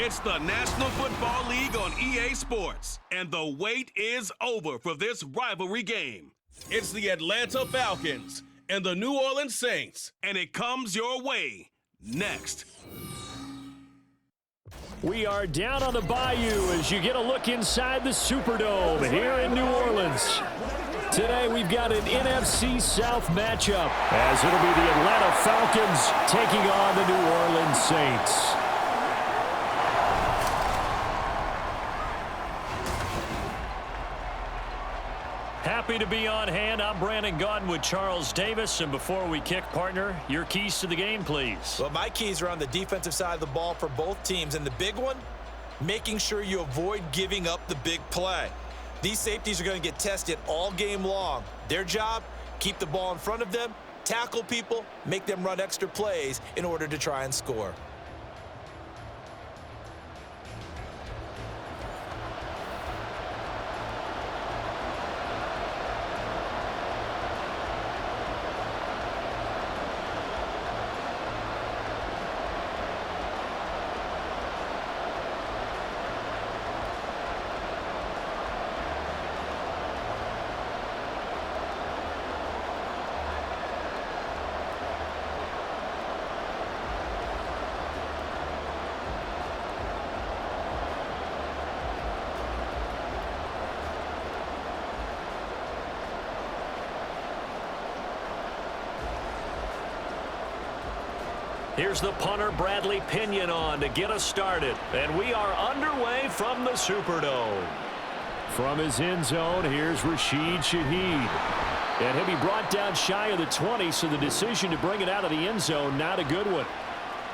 It's the National Football League on EA Sports, and the wait is over for this rivalry game. It's the Atlanta Falcons and the New Orleans Saints, and it comes your way next. We are down on the bayou as you get a look inside the Superdome here in New Orleans. Today we've got an NFC South matchup as it'll be the Atlanta Falcons taking on the New Orleans Saints. Happy to be on hand. I'm Brandon Gaudin with Charles Davis. And before we kick, partner, your keys to the game, please. Well, my keys are on the defensive side of the ball for both teams. And the big one, making sure you avoid giving up the big play. These safeties are going to get tested all game long. Their job, keep the ball in front of them, tackle people, make them run extra plays in order to try and score. Here's the punter, Bradley Pinion, on to get us started. And we are underway from the Superdome. From his end zone, here's Rashid Shaheed. And he'll be brought down shy of the 20, so the decision to bring it out of the end zone, not a good one.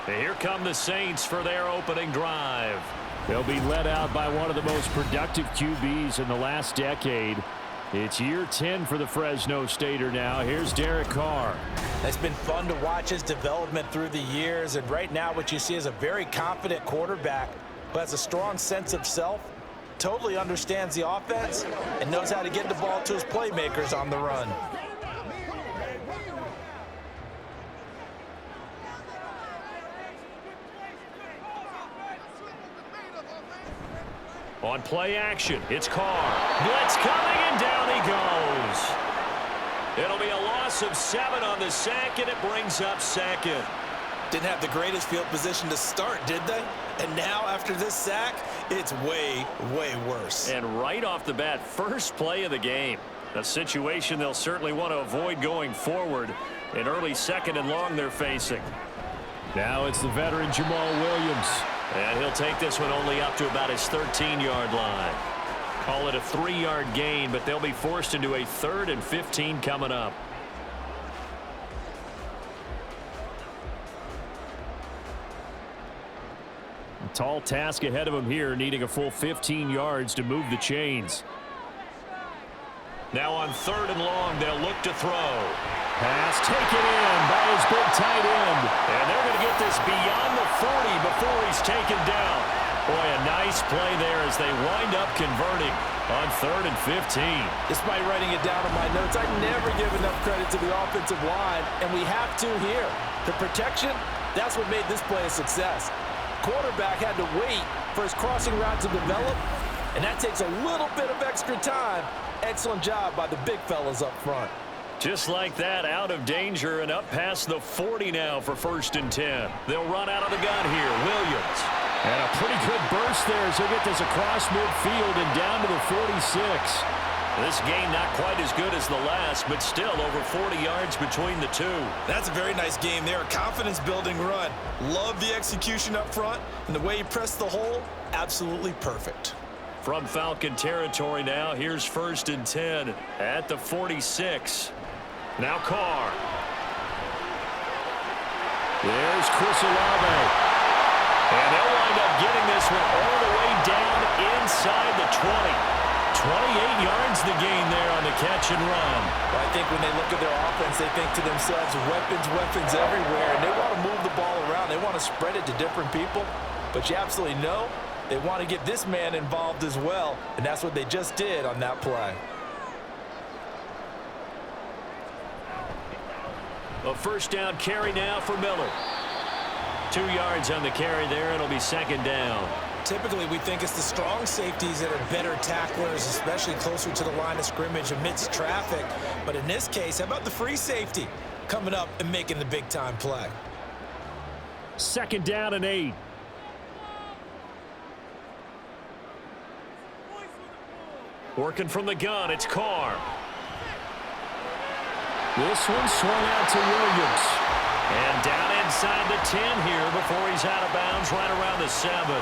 And here come the Saints for their opening drive. They'll be led out by one of the most productive QBs in the last decade. It's year 10 for the Fresno Stater now. Here's Derek Carr. It's been fun to watch his development through the years, and right now what you see is a very confident quarterback who has a strong sense of self, totally understands the offense, and knows how to get the ball to his playmakers on the run. On play action, it's Carr. Blitz coming, and down he goes. It'll be a loss of 7 on the sack, and it brings up second. Didn't have the greatest field position to start, did they? And now, after this sack, it's way, way worse. And right off the bat, first play of the game. A situation they'll certainly want to avoid going forward. An early second and long they're facing. Now it's the veteran Jamal Williams. And he'll take this one only up to about his 13-yard line. Call it a 3-yard gain, but they'll be forced into a 3rd and 15 coming up. A tall task ahead of him here, needing a full 15 yards to move the chains. Now on 3rd and long, they'll look to throw. Pass taken in by his big tight end. And they're going to get this beyond the 40 before he's taken down. Boy, a nice play there as they wind up converting on 3rd and 15. Despite writing it down in my notes, I never give enough credit to the offensive line, and we have to here. The protection, that's what made this play a success. Quarterback had to wait for his crossing route to develop, and that takes a little bit of extra time. Excellent job by the big fellas up front. Just like that, out of danger and up past the 40 now for 1st and 10. They'll run out of the gun here. Williams. And a pretty good burst there as he'll get this across midfield and down to the 46. This game not quite as good as the last, but still over 40 yards between the two. That's a very nice game there. A confidence-building run. Love the execution up front, and the way he pressed the hole, absolutely perfect. From Falcon territory now, here's 1st and 10 at the 46. Now Carr. There's Chris Olave. And they'll wind up getting this one all the way down inside the 20. 28 yards the gain there on the catch and run. Well, I think when they look at their offense, they think to themselves, weapons, weapons everywhere. And they want to move the ball around. They want to spread it to different people. But you absolutely know they want to get this man involved as well. And that's what they just did on that play. A 1st down carry now for Miller. 2 yards on the carry there. It'll be second down. Typically, we think it's the strong safeties that are better tacklers, especially closer to the line of scrimmage amidst traffic. But in this case, how about the free safety coming up and making the big-time play? Second down and 8. Working from the gun, it's Carr. This one swung out to Williams. And down inside the 10 here before he's out of bounds right around the 7.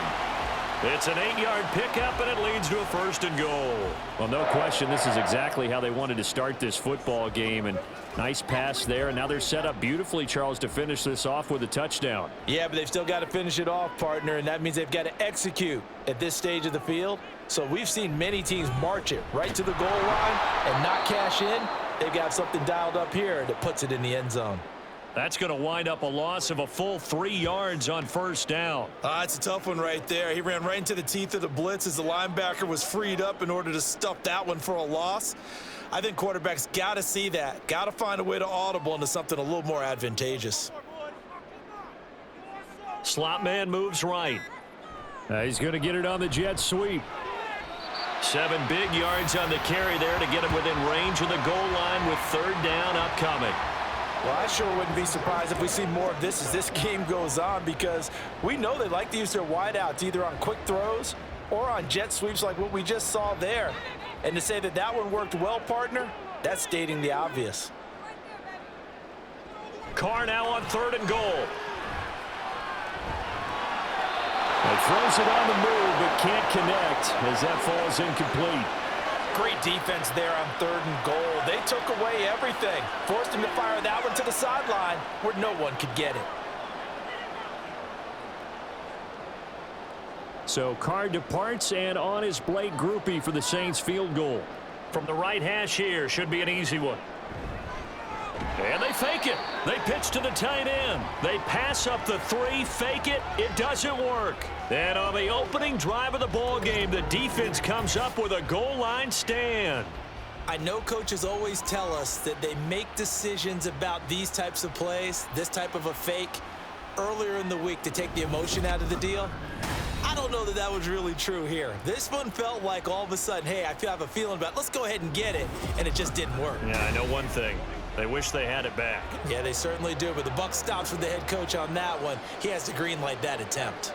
It's an 8-yard pickup, and it leads to a first and goal. Well, no question, this is exactly how they wanted to start this football game. And nice pass there, and now they're set up beautifully, Charles, to finish this off with a touchdown. Yeah, but they've still got to finish it off, partner, and that means they've got to execute at this stage of the field. So we've seen many teams march it right to the goal line and not cash in. They've got something dialed up here that puts it in the end zone. That's going to wind up a loss of a full 3 yards on first down. It's a tough one right there. He ran right into the teeth of the blitz as the linebacker was freed up in order to stuff that one for a loss. I think quarterbacks got to see that. Got to find a way to audible into something a little more advantageous. Slot man moves right. He's going to get it on the jet sweep. 7 big yards on the carry there to get him within range of the goal line with third down upcoming. Well, I sure wouldn't be surprised if we see more of this as this game goes on, because we know they like to use their wideouts either on quick throws or on jet sweeps like what we just saw there. And to say that that one worked well, partner, that's stating the obvious. Carr now on 3rd and goal. He throws it on the move but can't connect as that falls incomplete. Great defense there on 3rd and goal. They took away everything. Forced him to fire that one to the sideline where no one could get it. So Carr departs, and on his Blake Groupie for the Saints field goal. From the right hash here, should be an easy one. And they fake it. They pitch to the tight end. They pass up the 3, fake it. It doesn't work. And on the opening drive of the ball game, the defense comes up with a goal line stand. I know coaches always tell us that they make decisions about these types of plays, this type of a fake, earlier in the week to take the emotion out of the deal. I don't know that that was really true here. This one felt like all of a sudden, hey, I have a feeling about it. Let's go ahead and get it, and it just didn't work. Yeah, I know one thing. They wish they had it back. Yeah, they certainly do, but the buck stops with the head coach on that one. He has to green light that attempt.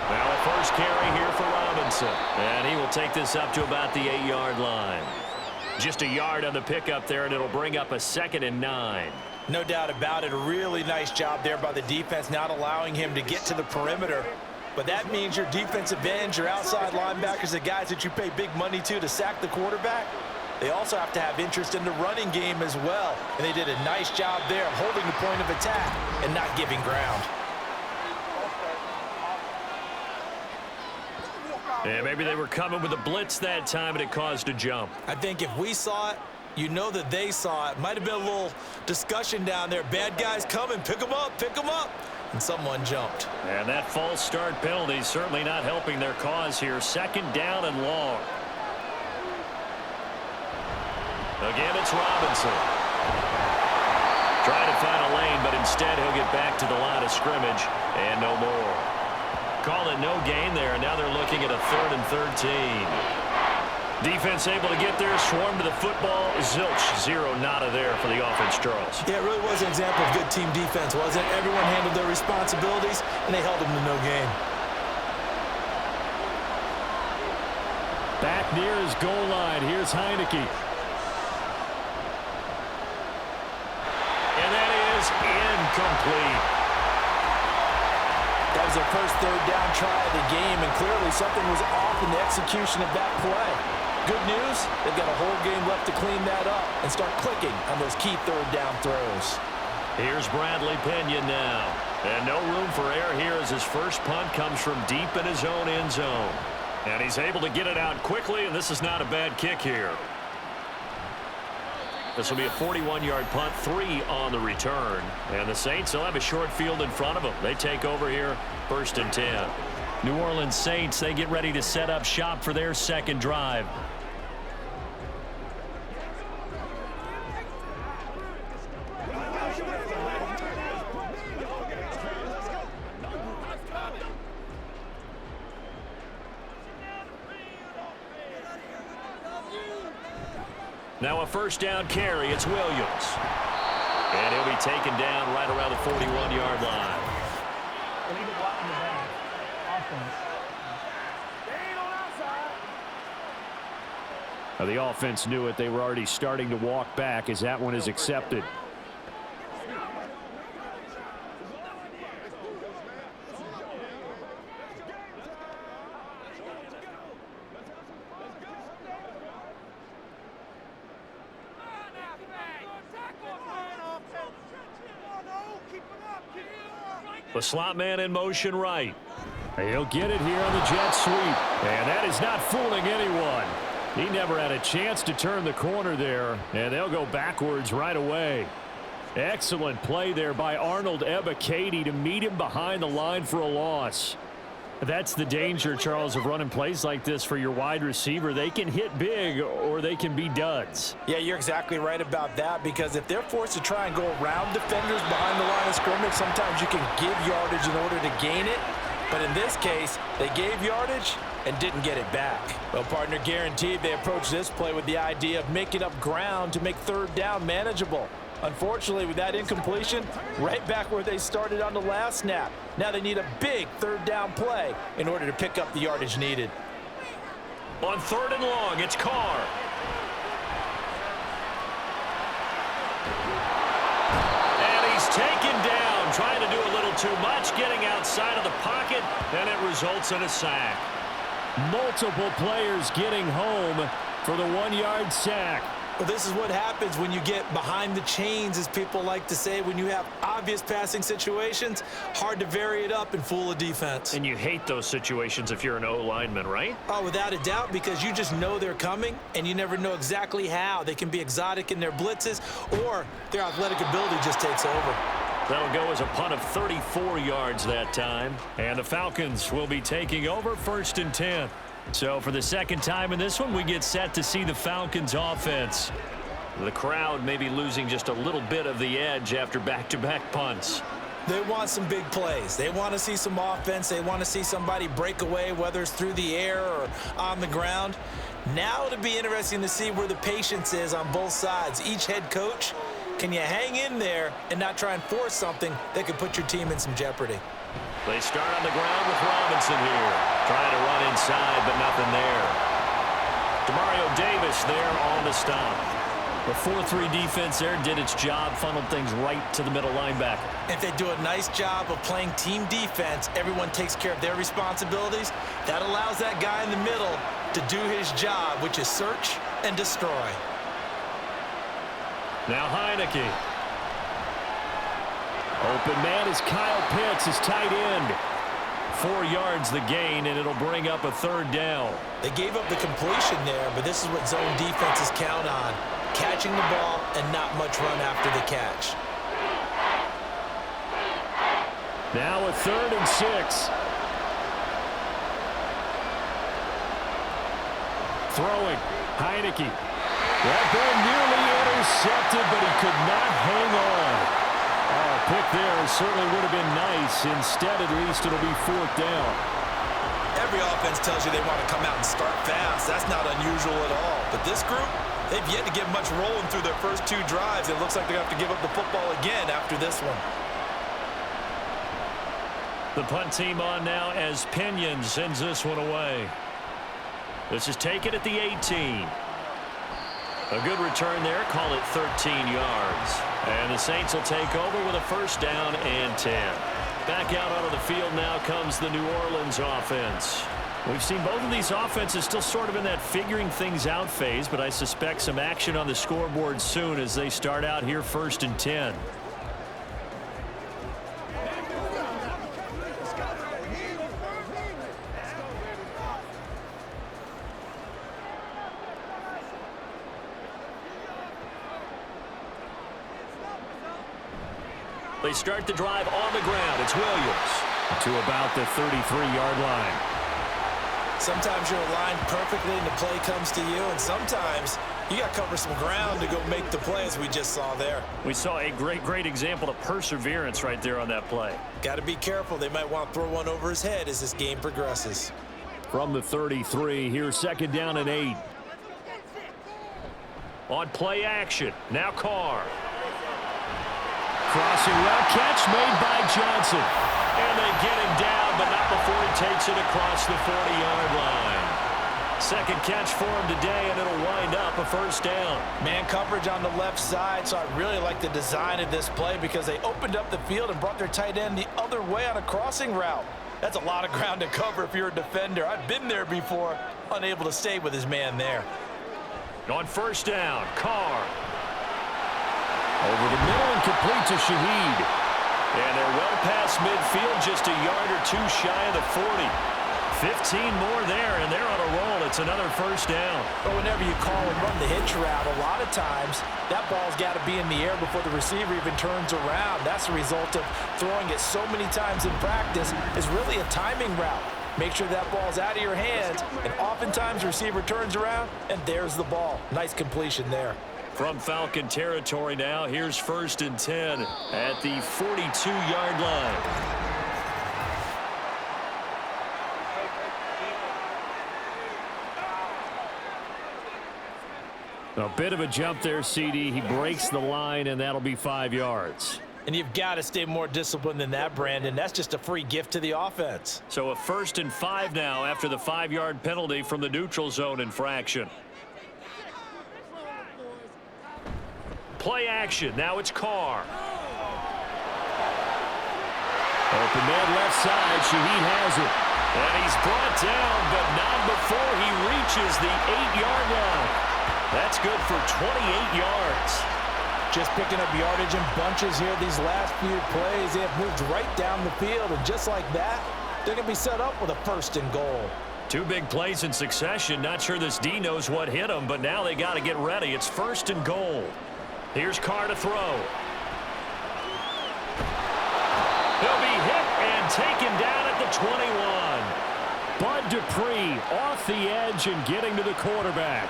Now a first carry here for Robinson. And he will take this up to about the 8-yard line. Just a yard on the pickup there, and it'll bring up a 2nd and 9. No doubt about it. A really nice job there by the defense, not allowing him to get to the perimeter. But that means your defensive ends, your outside linebackers, the guys that you pay big money to sack the quarterback, they also have to have interest in the running game as well. And they did a nice job there of holding the point of attack and not giving ground. Yeah, maybe they were coming with a blitz that time, and it caused a jump. I think if we saw it, you know that they saw it. Might have been a little discussion down there. Bad guys coming, pick them up, and someone jumped. And that false start penalty certainly not helping their cause here. 2nd down and long. Again, it's Robinson. Trying to find a lane, but instead he'll get back to the line of scrimmage, and no more. Call it no gain there, and now they're looking at a 3rd and 13. Defense able to get there, swarm to the football. Zilch, 0 nada there for the offense, Charles. Yeah, it really was an example of good team defense, wasn't it? Everyone handled their responsibilities, and they held them to no gain. Back near his goal line, here's Heineke. And that is incomplete. That was their first 3rd down try of the game, and clearly something was off in the execution of that play. Good news, they've got a whole game left to clean that up and start clicking on those key 3rd down throws. Here's Bradley Pinion now. And no room for error here as his first punt comes from deep in his own end zone. And he's able to get it out quickly, and this is not a bad kick here. This will be a 41-yard punt, 3 on the return. And the Saints, they'll have a short field in front of them. They take over here, 1st and 10. New Orleans Saints, they get ready to set up shop for their second drive. Now a 1st down carry. It's Williams. And he'll be taken down right around the 41-yard line. Now the offense knew it. They were already starting to walk back as that one is accepted. The slot man in motion right. He'll get it here on the jet sweep. And that is not fooling anyone. He never had a chance to turn the corner there. And they'll go backwards right away. Excellent play there by Arnold Ebiketie to meet him behind the line for a loss. That's the danger, Charles, of running plays like this for your wide receiver. They can hit big or they can be duds. Yeah, you're exactly right about that, because if they're forced to try and go around defenders behind the line of scrimmage, sometimes you can give yardage in order to gain it. But in this case, they gave yardage and didn't get it back. Well, partner, guaranteed they approached this play with the idea of making up ground to make 3rd down manageable. Unfortunately, with that incompletion, right back where they started on the last snap. Now they need a big 3rd down play in order to pick up the yardage needed. On 3rd and long, it's Carr. And he's taken down, trying to do a little too much, getting outside of the pocket, and it results in a sack. Multiple players getting home for the 1-yard sack. Well, this is what happens when you get behind the chains, as people like to say. When you have obvious passing situations, hard to vary it up and fool a defense. And you hate those situations if you're an O-lineman, right? Oh, without a doubt, because you just know they're coming, and you never know exactly how. They can be exotic in their blitzes, or their athletic ability just takes over. That'll go as a punt of 34 yards that time. And the Falcons will be taking over, 1st and 10. So for the second time in this one, we get set to see the Falcons offense. The crowd may be losing just a little bit of the edge after back-to-back punts. They want some big plays. They want to see some offense. They want to see somebody break away, whether it's through the air or on the ground. Now it'll be interesting to see where the patience is on both sides. Each head coach, can you hang in there and not try and force something that could put your team in some jeopardy? They start on the ground with Robinson here. Trying to run inside, but nothing there. Demario Davis there on the stop. The 4-3 defense there did its job, funneled things right to the middle linebacker. If they do a nice job of playing team defense, everyone takes care of their responsibilities. That allows that guy in the middle to do his job, which is search and destroy. Now Heineke. Open man is Kyle Pitts, his tight end. 4 yards the gain, and it'll bring up a 3rd down. They gave up the completion there, but this is what zone defenses count on. Catching the ball and not much run after the catch. Now a 3rd and 6. Throwing. Heineke. That ball nearly intercepted, but he could not hang on. A pick there certainly would have been nice. Instead, at least, it'll be 4th down. Every offense tells you they want to come out and start fast. That's not unusual at all. But this group, they've yet to get much rolling through their first 2 drives. It looks like they have to give up the football again after this one. The punt team on now as Pinion sends this one away. This is taken at the 18. A good return there. Call it 13 yards. And the Saints will take over with a 1st down and 10. Back out onto the field now comes the New Orleans offense. We've seen both of these offenses still sort of in that figuring things out phase, but I suspect some action on the scoreboard soon as they start out here 1st and 10. They start the drive on the ground. It's Williams. To about the 33-yard line. Sometimes you're aligned perfectly and the play comes to you, and sometimes you got to cover some ground to go make the play, as we just saw there. We saw a great example of perseverance right there on that play. Got to be careful. They might want to throw one over his head as this game progresses. From the 33, here's 2nd down and 8. On play action, now Carr. Crossing route catch made by Johnson. And they get him down, but not before he takes it across the 40-yard line. Second catch for him today, and it'll wind up a first down. Man coverage on the left side, so I really like the design of this play because they opened up the field and brought their tight end the other way on a crossing route. That's a lot of ground to cover if you're a defender. I've been there before, unable to stay with his man there. On first down, Carr. Over the middle and complete to Shaheed. And they're well past midfield, just a yard or two shy of the 40. 15 more there, and they're on a roll. It's another first down. But whenever you call and run the hitch route, a lot of times that ball's got to be in the air before the receiver even turns around. That's the result of throwing it so many times in practice. Is really a timing route. Make sure that ball's out of your hands, and oftentimes the receiver turns around, and there's the ball. Nice completion there. From Falcon territory now, here's 1st and 10 at the 42-yard line. A bit of a jump there, CD. He breaks the line, and that'll be 5 yards. And you've got to stay more disciplined than that, Brandon. That's just a free gift to the offense. So a 1st and 5 now after the 5-yard penalty from the neutral zone infraction. Play action. Now it's Carr. Open man left side. Shaheed has it. And he's brought down, but not before he reaches the 8-yard line. That's good for 28 yards. Just picking up yardage in bunches here these last few plays. They have moved right down the field, and just like that, they're going to be set up with a 1st and goal. 2 big plays in succession. Not sure this D knows what hit him, but now they got to get ready. It's 1st and goal. Here's Carr to throw. He'll be hit and taken down at the 21. Bud Dupree off the edge and getting to the quarterback.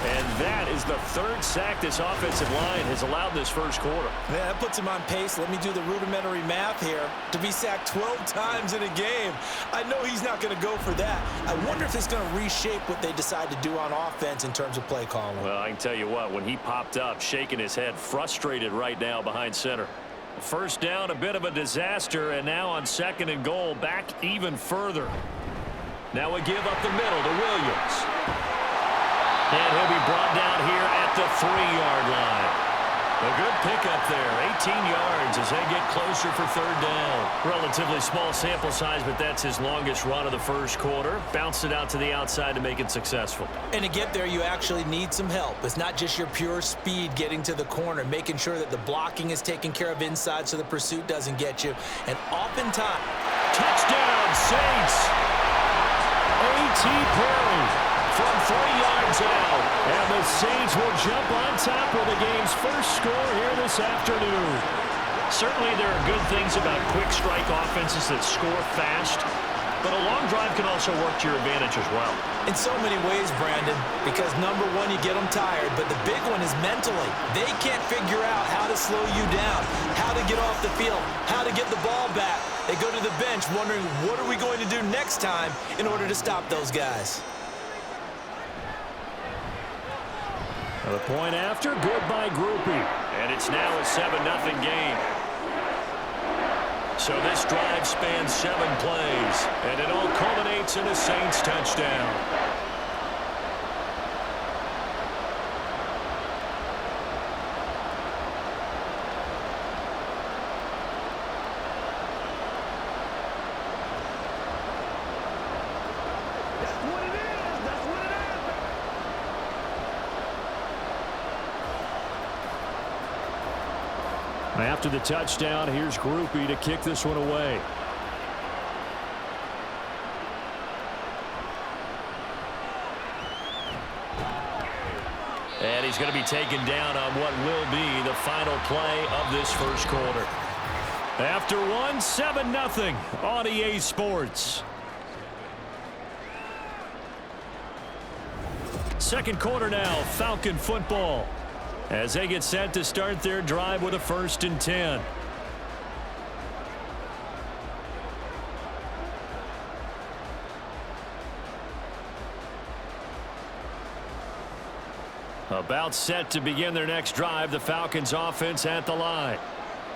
And that is the 3rd sack this offensive line has allowed this first quarter. Yeah, that puts him on pace. Let me do the rudimentary math here. To be sacked 12 times in a game, I know he's not going to go for that. I wonder if it's going to reshape what they decide to do on offense in terms of play calling. Well, I can tell you what, when he popped up, shaking his head, frustrated right now behind center. First down, a bit of a disaster, and now on 2nd and goal, back even further. Now a give up the middle to Williams. And he'll be brought down here at the 3-yard line. A good pickup there, 18 yards as they get closer for 3rd down. Relatively small sample size, but that's his longest run of the first quarter. Bounced it out to the outside to make it successful. And to get there, you actually need some help. It's not just your pure speed getting to the corner, making sure that the blocking is taken care of inside so the pursuit doesn't get you. And oftentimes, touchdown, Saints! A.T. Perry from 3 yards out. And the Saints will jump on top of the game's first score here this afternoon. Certainly there are good things about quick strike offenses that score fast, but a long drive can also work to your advantage as well. In so many ways, Brandon, because number one, you get them tired, but the big one is mentally. They can't figure out how to slow you down, how to get off the field, how to get the ball back. They go to the bench wondering, what are we going to do next time in order to stop those guys? The point after, good by Groupie. And it's now a 7-0 game. So this drive spans 7 plays, and it all culminates in a Saints touchdown. After the touchdown, here's Groupie to kick this one away. And he's going to be taken down on what will be the final play of this first quarter. After one, 7-0 on EA Sports. Second quarter now, Falcon football, as they get set to start their drive with a 1st and 10. About set to begin their next drive, the Falcons offense at the line.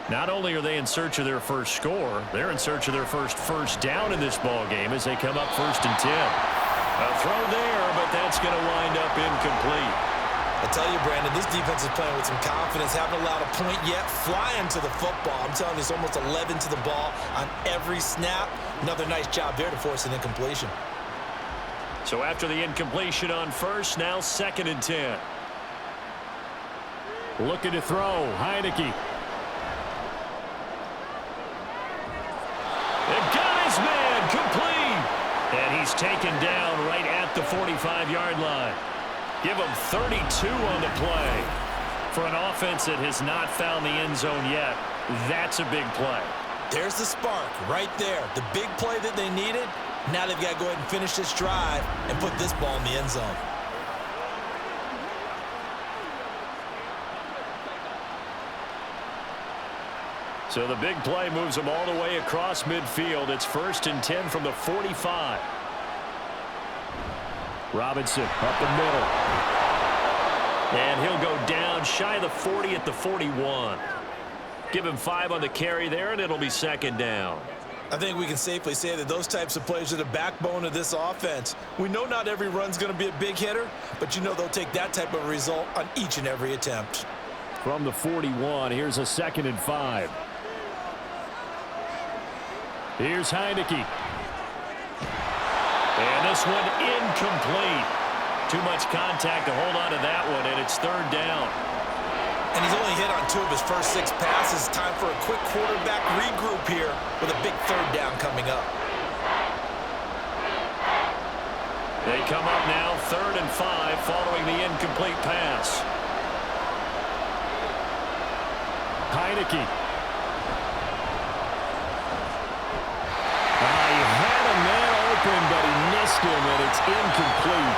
Not only are they in search of their first score, they're in search of their first down in this ball game as they come up 1st and 10. A throw there, but that's going to wind up incomplete. I tell you, Brandon, this defense is playing with some confidence. Haven't allowed a point yet. Flying to the football. I'm telling you, it's almost 11 to the ball on every snap. Another nice job there to force an incompletion. So after the incompletion on first, now 2nd and 10. Looking to throw, Heineke. And got his man, complete. And he's taken down right at the 45-yard line. Give him 32 on the play. For an offense that has not found the end zone yet, that's a big play. There's the spark right there. The big play that they needed. Now they've got to go ahead and finish this drive and put this ball in the end zone. So the big play moves them all the way across midfield. It's 1st and 10 from the 45. Robinson up the middle. And he'll go down shy of the 40 at the 41. Give him 5 on the carry there, and it'll be 2nd down. I think we can safely say that those types of plays are the backbone of this offense. We know not every run's going to be a big hitter, but you know they'll take that type of result on each and every attempt. From the 41, here's a 2nd and 5. Here's Heineke. And this one incomplete. Too much contact to hold on to that one, and it's 3rd down. And he's only hit on 2 of his first 6 passes. Time for a quick quarterback regroup here with a big 3rd down coming up. They come up now 3rd and 5 following the incomplete pass. Heineke. But he missed him, and it's incomplete.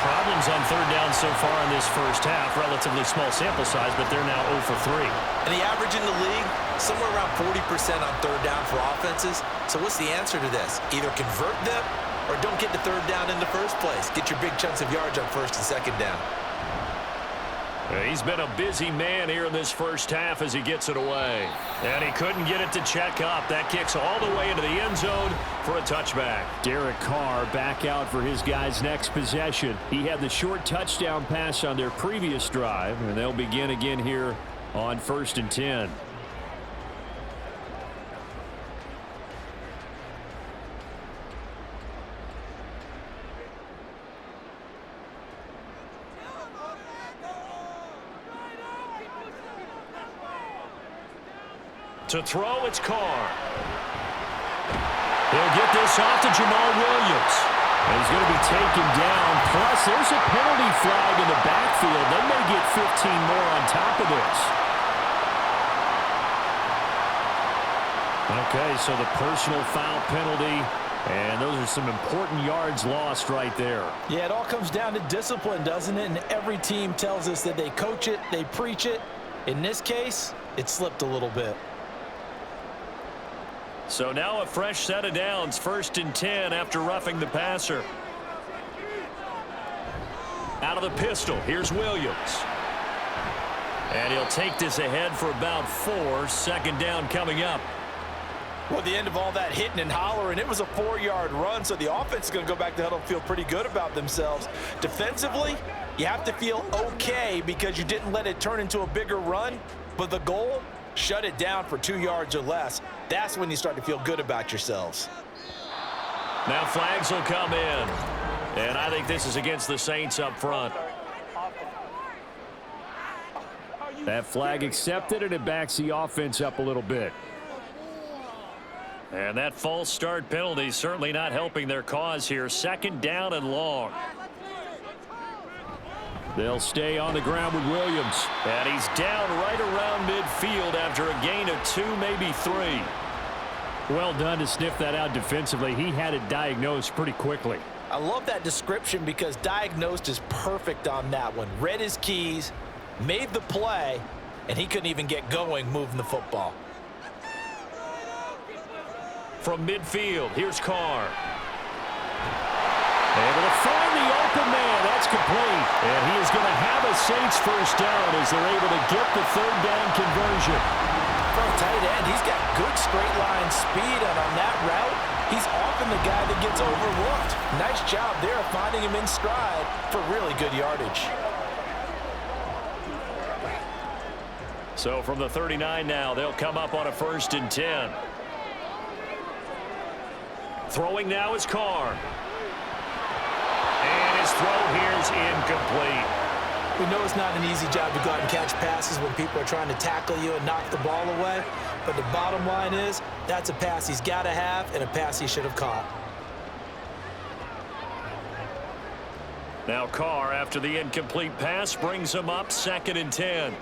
Problems on 3rd down so far in this first half. Relatively small sample size, but they're now 0 for 3. And the average in the league, somewhere around 40% on 3rd down for offenses. So what's the answer to this? Either convert them or don't get to 3rd down in the first place. Get your big chunks of yards on 1st and 2nd down. He's been a busy man here in this first half as he gets it away. And he couldn't get it to check up. That kicks all the way into the end zone for a touchback. Derek Carr back out for his guys' next possession. He had the short touchdown pass on their previous drive, and they'll begin again here on 1st and 10. To throw, it's Carr. He'll get this off to Jamal Williams. And he's going to be taken down. Plus, there's a penalty flag in the backfield. They may get 15 more on top of this. Okay, so the personal foul penalty. And those are some important yards lost right there. Yeah, it all comes down to discipline, doesn't it? And every team tells us that they coach it, they preach it. In this case, it slipped a little bit. So now a fresh set of downs, 1st and 10 after roughing the passer. Out of the pistol, here's Williams. And he'll take this ahead for about 4. 2nd down coming up. Well, the end of all that hitting and hollering, it was a 4-yard run, so the offense is going to go back to the huddle and feel pretty good about themselves. Defensively, you have to feel okay because you didn't let it turn into a bigger run, but the goal, shut it down for 2 yards or less. That's when you start to feel good about yourselves. Now flags will come in. And I think this is against the Saints up front. That flag accepted, and it backs the offense up a little bit. And that false start penalty certainly not helping their cause here. 2nd down and long. They'll stay on the ground with Williams. And he's down right around midfield after after a gain of 2, maybe 3. Well done to sniff that out defensively. He had it diagnosed pretty quickly. I love that description because diagnosed is perfect on that one. Read his keys, made the play, and he couldn't even get going moving the football. From midfield, here's Carr. Able to find the open man. That's complete. And he is going to have a Saints first down as they're able to get the third down conversion. For a tight end, he's got good straight line speed, and on that route, he's often the guy that gets overlooked. Nice job there of finding him in stride for really good yardage. So from the 39 now, they'll come up on a 1st and 10. Throwing now is Carr. And his throw here is incomplete. We know it's not an easy job to go out and catch passes when people are trying to tackle you and knock the ball away. But the bottom line is, that's a pass he's got to have and a pass he should have caught. Now Carr, after the incomplete pass, brings him up 2nd and 10.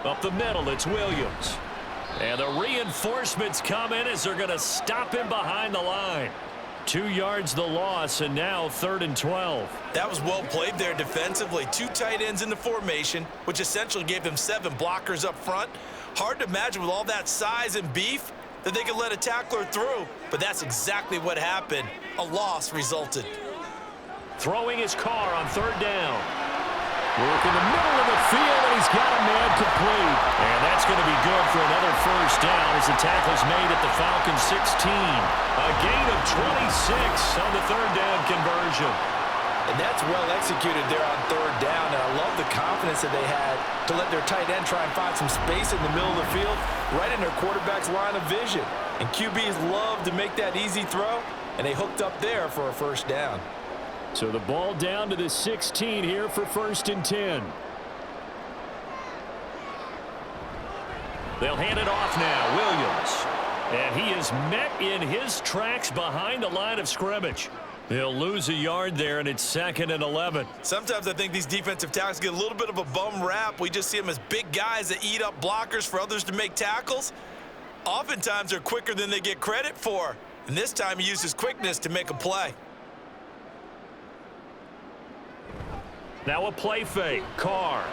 Up the middle, it's Williams. And the reinforcements come in as they're going to stop him behind the line. 2 yards the loss, and now 3rd and 12. That was well played there defensively. 2 tight ends in the formation, which essentially gave him 7 blockers up front. Hard to imagine with all that size and beef that they could let a tackler through, but that's exactly what happened. A loss resulted. Throwing his Carr on 3rd down. Work in the middle of the field, and he's got a man complete. And that's going to be good for another first down as the tackle's made at the Falcons 16. A gain of 26 on the 3rd down conversion. And that's well executed there on 3rd down, and I love the confidence that they had to let their tight end try and find some space in the middle of the field, right in their quarterback's line of vision. And QBs love to make that easy throw, and they hooked up there for a first down. So the ball down to the 16 here for 1st and 10. They'll hand it off now, Williams. And he is met in his tracks behind the line of scrimmage. They'll lose a yard there, and it's 2nd and 11. Sometimes I think these defensive tackles get a little bit of a bum rap. We just see them as big guys that eat up blockers for others to make tackles. Oftentimes they're quicker than they get credit for. And this time he used his quickness to make a play. Now a play fake. Carr.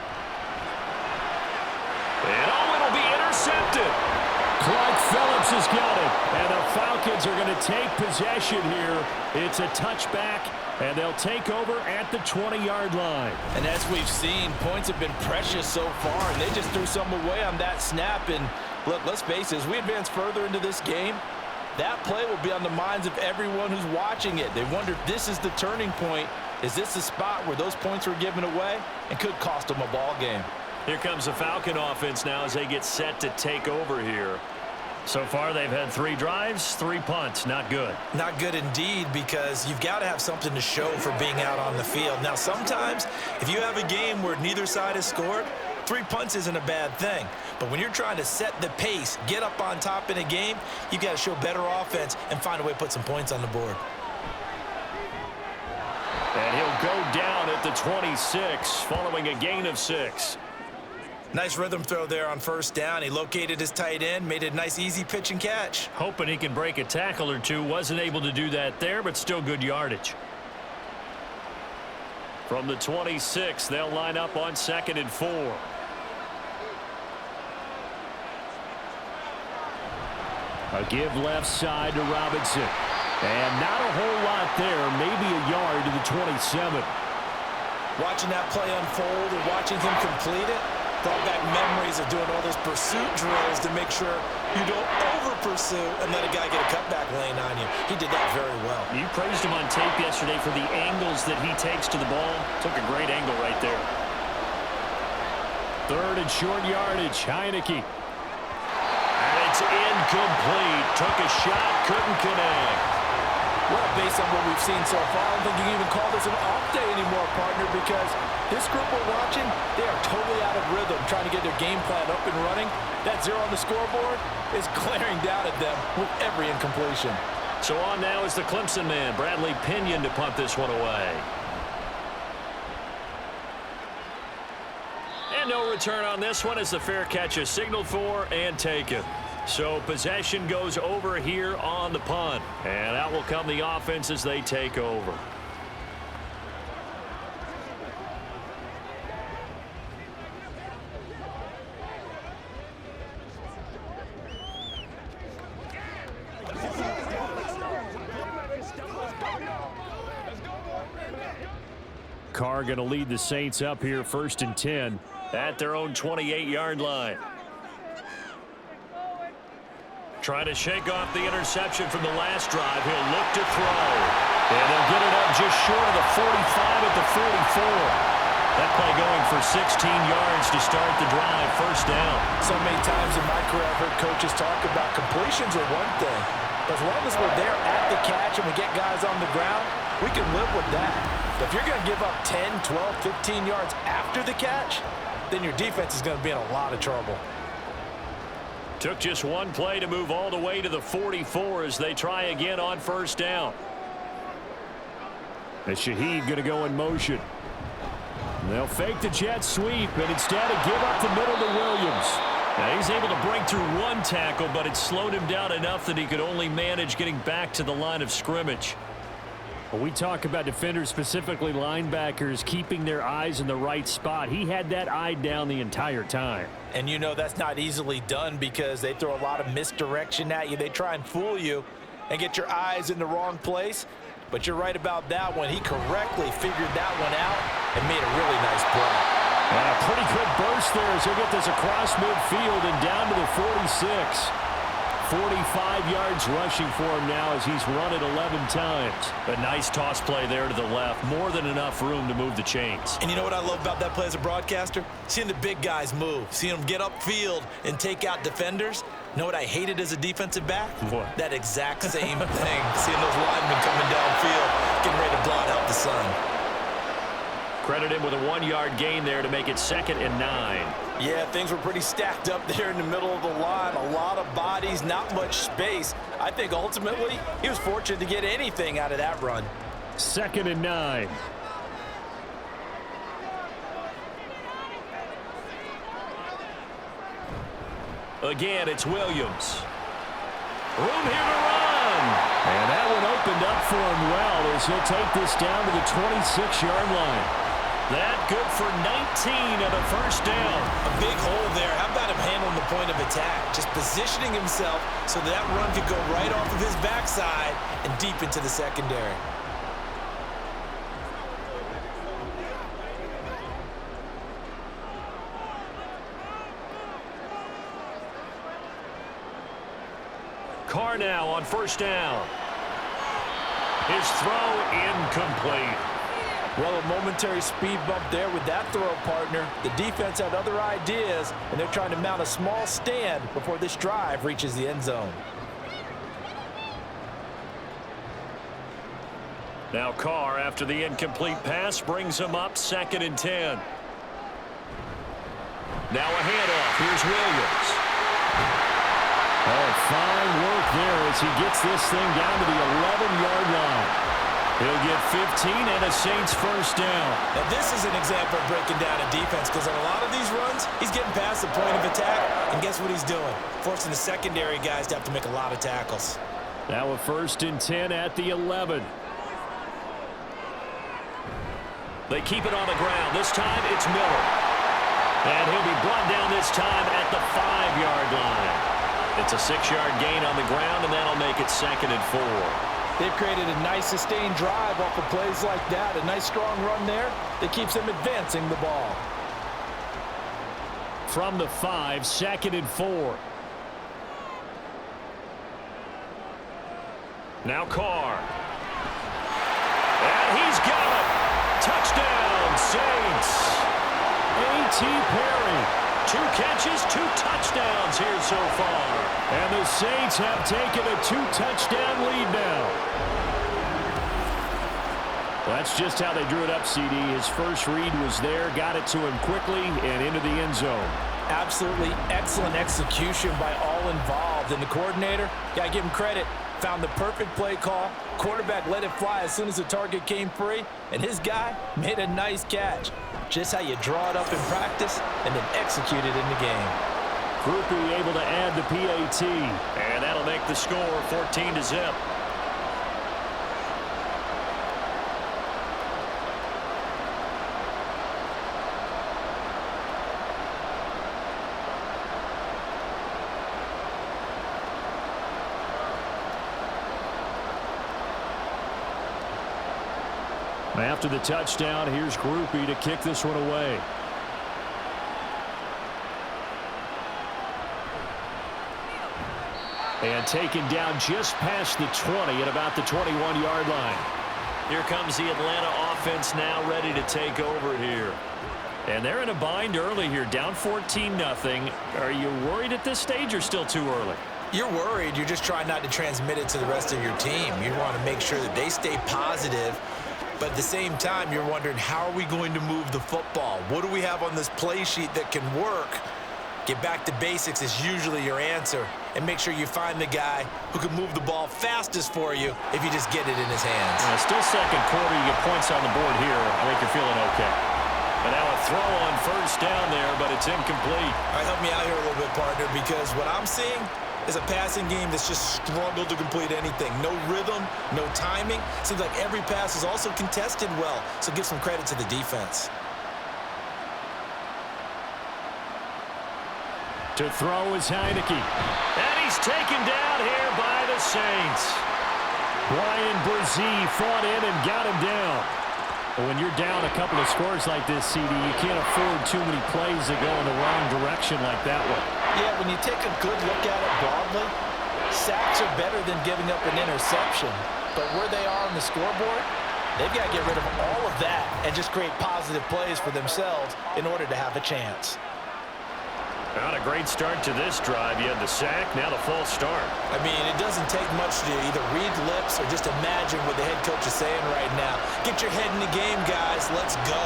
And it'll be intercepted. Clark Phillips has got it. And the Falcons are going to take possession here. It's a touchback, and they'll take over at the 20-yard line. And as we've seen, points have been precious so far, and they just threw some away on that snap. And look, let's face it, as we advance further into this game, that play will be on the minds of everyone who's watching it. They wonder if this is the turning point. Is this the spot where those points were given away and could cost them a ball game? Here comes the Falcon offense now as they get set to take over here. So far, they've had 3 drives, 3 punts. Not good. Not good indeed, because you've got to have something to show for being out on the field. Now, sometimes, if you have a game where neither side has scored, 3 punts isn't a bad thing. But when you're trying to set the pace, get up on top in a game, you've got to show better offense and find a way to put some points on the board. And he'll go down at the 26 following a gain of 6. Nice rhythm throw there on 1st down. He located his tight end, made a nice easy pitch and catch. Hoping he can break a tackle or two. Wasn't able to do that there, but still good yardage. From the 26, they'll line up on 2nd and 4. A give left side to Robinson. And not a whole lot there, maybe a yard to the 27. Watching that play unfold and watching him complete it brought back memories of doing all those pursuit drills to make sure you don't over-pursue and let a guy get a cutback lane on you. He did that very well. You praised him on tape yesterday for the angles that he takes to the ball. Took a great angle right there. 3rd and short yardage, Heineke. And it's incomplete. Took a shot, couldn't connect. Well, based on what we've seen so far, I don't think you can even call this an off day anymore, partner, because this group we're watching, they are totally out of rhythm, trying to get their game plan up and running. That 0 on the scoreboard is glaring down at them with every incompletion. So on now is the Clemson man, Bradley Pinion, to punt this one away. And no return on this one as the fair catch is signaled for and taken. So possession goes over here on the punt. And out will come the offense as they take over. Carr going to lead the Saints up here 1st and 10 at their own 28-yard line. Trying to shake off the interception from the last drive. He'll look to throw. And they'll get it up just short of the 45 at the 44. That play going for 16 yards to start the drive. 1st down. So many times in my career I've heard coaches talk about completions are one thing. But as long as we're there at the catch and we get guys on the ground, we can live with that. But if you're going to give up 10, 12, 15 yards after the catch, then your defense is going to be in a lot of trouble. Took just one play to move all the way to the 44 as they try again on 1st down. And Shaheed going to go in motion. They'll fake the jet sweep and instead give up the middle to Williams. Now he's able to break through one tackle, but it slowed him down enough that he could only manage getting back to the line of scrimmage. When we talk about defenders, specifically linebackers, keeping their eyes in the right spot, he had that eye down the entire time. And you know that's not easily done because they throw a lot of misdirection at you. They try and fool you and get your eyes in the wrong place. But you're right about that one. He correctly figured that one out and made a really nice play. And a pretty good burst there as he'll get this across midfield and down to the 46. 45 yards rushing for him now as he's run it 11 times. A nice toss play there to the left. More than enough room to move the chains. And you know what I love about that play as a broadcaster? Seeing the big guys move. Seeing them get upfield and take out defenders. You know what I hated as a defensive back? What? That exact same thing. Seeing those linemen coming downfield, getting ready to blot out the sun. Credit him with a 1-yard gain there to make it 2nd and 9. Yeah, things were pretty stacked up there in the middle of the line. A lot of bodies, not much space. I think ultimately he was fortunate to get anything out of that run. 2nd and 9. Again, it's Williams. Room here to run. And that one opened up for him well as he'll take this down to the 26-yard line. That good for 19 and a 1st down. A big hole there. How about him handling the point of attack? Just positioning himself so that run could go right off of his backside and deep into the secondary. Carr now on 1st down. His throw incomplete. Well, a momentary speed bump there with that throw, partner. The defense had other ideas, and they're trying to mount a small stand before this drive reaches the end zone. Now Carr, after the incomplete pass, brings him up 2nd and 10. Now a handoff. Here's Williams. Oh, fine work there as he gets this thing down to the 11-yard line. He'll get 15 and a Saints 1st down. Now this is an example of breaking down a defense because on a lot of these runs, he's getting past the point of attack, and guess what he's doing? Forcing the secondary guys to have to make a lot of tackles. Now a 1st and 10 at the 11. They keep it on the ground. This time it's Miller. And he'll be brought down this time at the 5-yard line. It's a 6-yard gain on the ground, and that'll make it 2nd and 4. They've created a nice sustained drive off of plays like that. A nice strong run there that keeps them advancing the ball. From the 5, 2nd and 4. Now Carr. And he's got it. Touchdown, Saints. A.T. Perry. 2 catches, 2 touchdowns here so far. And the Saints have taken a 2-touchdown lead now. Well, that's just how they drew it up, CD. His first read was there, got it to him quickly, and into the end zone. Absolutely excellent execution by all involved. And the coordinator, got to give him credit, found the perfect play call. Quarterback let it fly as soon as the target came free, and his guy made a nice catch. Just how you draw it up in practice and then execute it in the game. Groupie able to add the PAT, and that'll make the score 14-0. After the touchdown, here's Groupie to kick this one away. And taken down just past the 20 at about the 21-yard line. Here comes the Atlanta offense now ready to take over here. And they're in a bind early here, down 14-0. Are you worried at this stage or still too early? You're worried. You're just trying not to transmit it to the rest of your team. You want to make sure that they stay positive. But at the same time, you're wondering, how are we going to move the football? What do we have on this play sheet that can work? Get back to basics is usually your answer. And make sure you find the guy who can move the ball fastest for you if you just get it in his hands. Still second quarter. You get points on the board here. I think you're feeling okay. And now a throw on first down there, but it's incomplete. All right, help me out here a little bit, partner, because what I'm seeing is a passing game that's just struggled to complete anything. No rhythm, no timing. Seems like every pass is also contested well, so give some credit to the defense. To throw is Heineke. And he's taken down here by the Saints. Brian Brzee fought in and got him down. When you're down a couple of scores like this, CD, you can't afford too many plays that go in the wrong direction like that one. Yeah, when you take a good look at it broadly, sacks are better than giving up an interception. But where they are on the scoreboard, they've got to get rid of all of that and just create positive plays for themselves in order to have a chance. Not a great start to this drive. You had the sack, now the false start. I mean, it doesn't take much to either read lips or just imagine what the head coach is saying right now. Get your head in the game, guys. Let's go.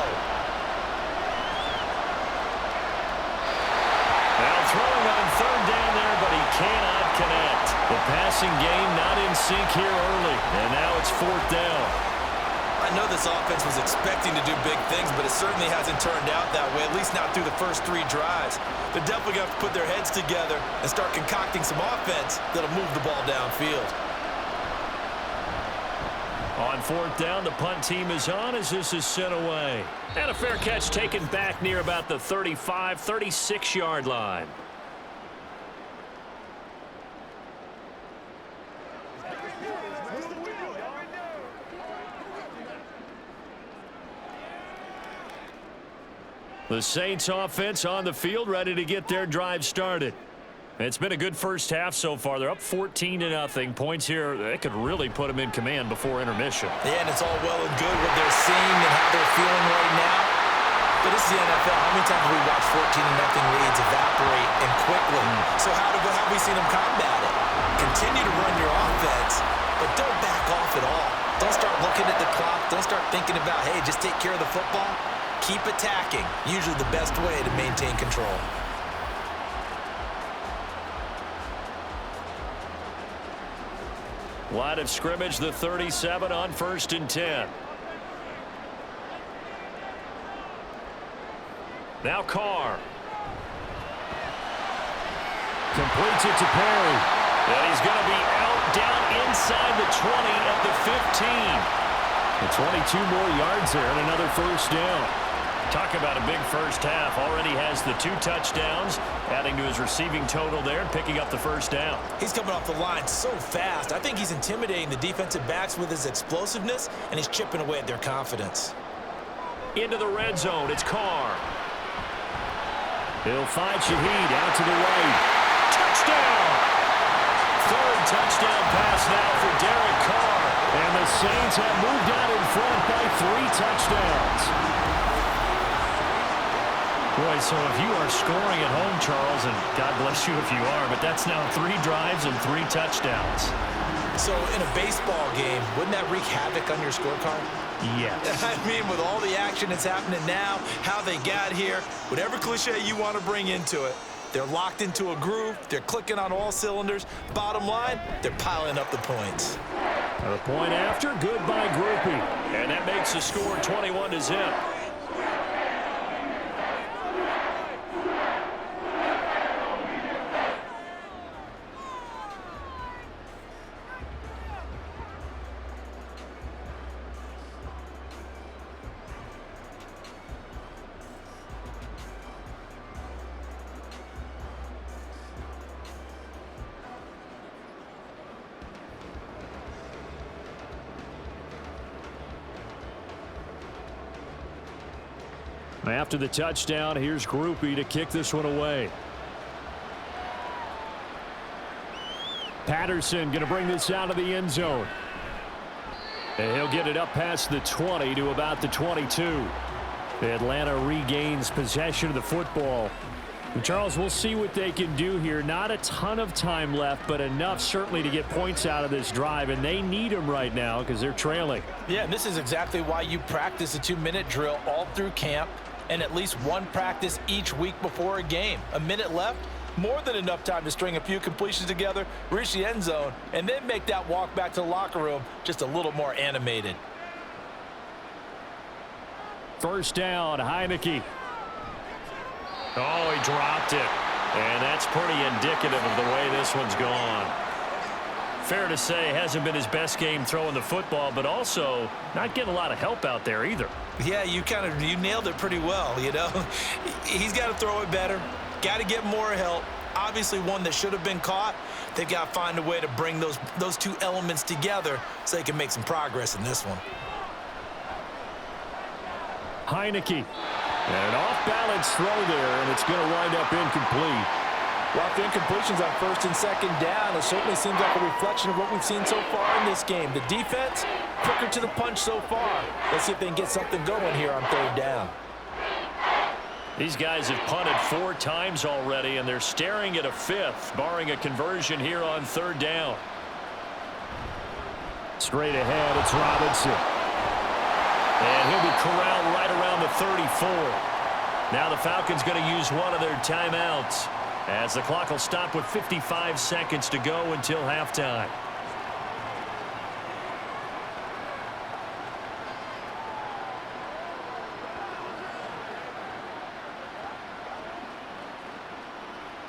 Now throwing on third down there, but he cannot connect. The passing game not in sync here early, and now it's fourth down. I know this offense was expecting to do big things, but it certainly hasn't turned out that way, at least not through the first three drives. They're definitely going to have to put their heads together and start concocting some offense that'll move the ball downfield. On fourth down, the punt team is on as this is sent away. And a fair catch taken back near about the 35, 36-yard line. The Saints offense on the field, ready to get their drive started. It's been a good first half so far. They're up 14-0. Points here, they could really put them in command before intermission. Yeah, and it's all well and good what they're seeing and how they're feeling right now. But this is the NFL. How many times have we watched 14-0 leads evaporate and quickly? So how have we seen them combat it? Continue to run your offense, but don't back off at all. Don't start looking at the clock. Don't start thinking about, hey, just take care of the football. Keep attacking. Usually the best way to maintain control. Line of scrimmage, the 37 on 1st and 10. Now Carr. Completes it to Perry. And he's going to be out down inside the 20 at the 15. And 22 more yards there and another first down. Talk about a big first half. Already has the 2 touchdowns, adding to his receiving total there and picking up the first down. He's coming off the line so fast. I think he's intimidating the defensive backs with his explosiveness, and he's chipping away at their confidence. Into the red zone. It's Carr. He'll find Shaheed out to the right. Touchdown! Third touchdown pass now for Derek Carr. And the Saints have moved out in front by 3 touchdowns. Boy, so if you are scoring at home, Charles, and God bless you if you are, but that's now 3 drives and 3 touchdowns. So in a baseball game, wouldn't that wreak havoc on your scorecard? Yes. I mean, with all the action that's happening now, how they got here, whatever cliche you want to bring into it, They're locked into a groove. They're clicking on all cylinders. Bottom line, they're piling up the points. A point after, good by Groupie. And that makes the score 21-0. After the touchdown, here's Groupie to kick this one away. Patterson going to bring this out of the end zone. And he'll get it up past the 20 to about the 22. Atlanta regains possession of the football. And Charles, we'll see what they can do here. Not a ton of time left, but enough certainly to get points out of this drive, and they need them right now because they're trailing. Yeah, and this is exactly why you practice a 2-minute drill all through camp, and at least one practice each week before a game. A minute left, more than enough time to string a few completions together, reach the end zone, and then make that walk back to the locker room just a little more animated. First down, Heineke. Oh, he dropped it. And that's pretty indicative of the way this one's gone. Fair to say, hasn't been his best game throwing the football, but also not getting a lot of help out there either. Yeah, you nailed it pretty well, you know. He's got to throw it better, got to get more help. Obviously one that should have been caught. They've got to find a way to bring those two elements together so they can make some progress in this one. Heineke. And an off-balance throw there, and it's going to wind up incomplete. Well, the incompletions on first and second down, it certainly seems like a reflection of what we've seen so far in this game. The defense, quicker to the punch so far. Let's see if they can get something going here on third down. These guys have punted 4 times already, and they're staring at a 5th, barring a conversion here on third down. Straight ahead, it's Robinson. And he'll be corralled right around the 34. Now the Falcons going to use one of their timeouts, as the clock will stop with 55 seconds to go until halftime.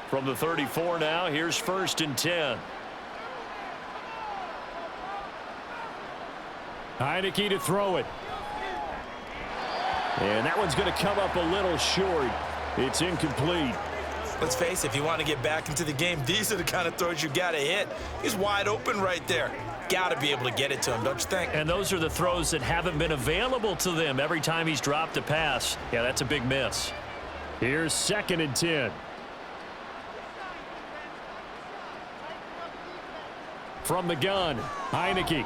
From the 34 now, here's first and 10. Heineke to throw it. And that one's going to come up a little short. It's incomplete. Let's face it, if you want to get back into the game, these are the kind of throws you got to hit. He's wide open right there. Got to be able to get it to him, don't you think? And those are the throws that haven't been available to them every time he's dropped a pass. Yeah, that's a big miss. Here's second and 10. From the gun, Heineke.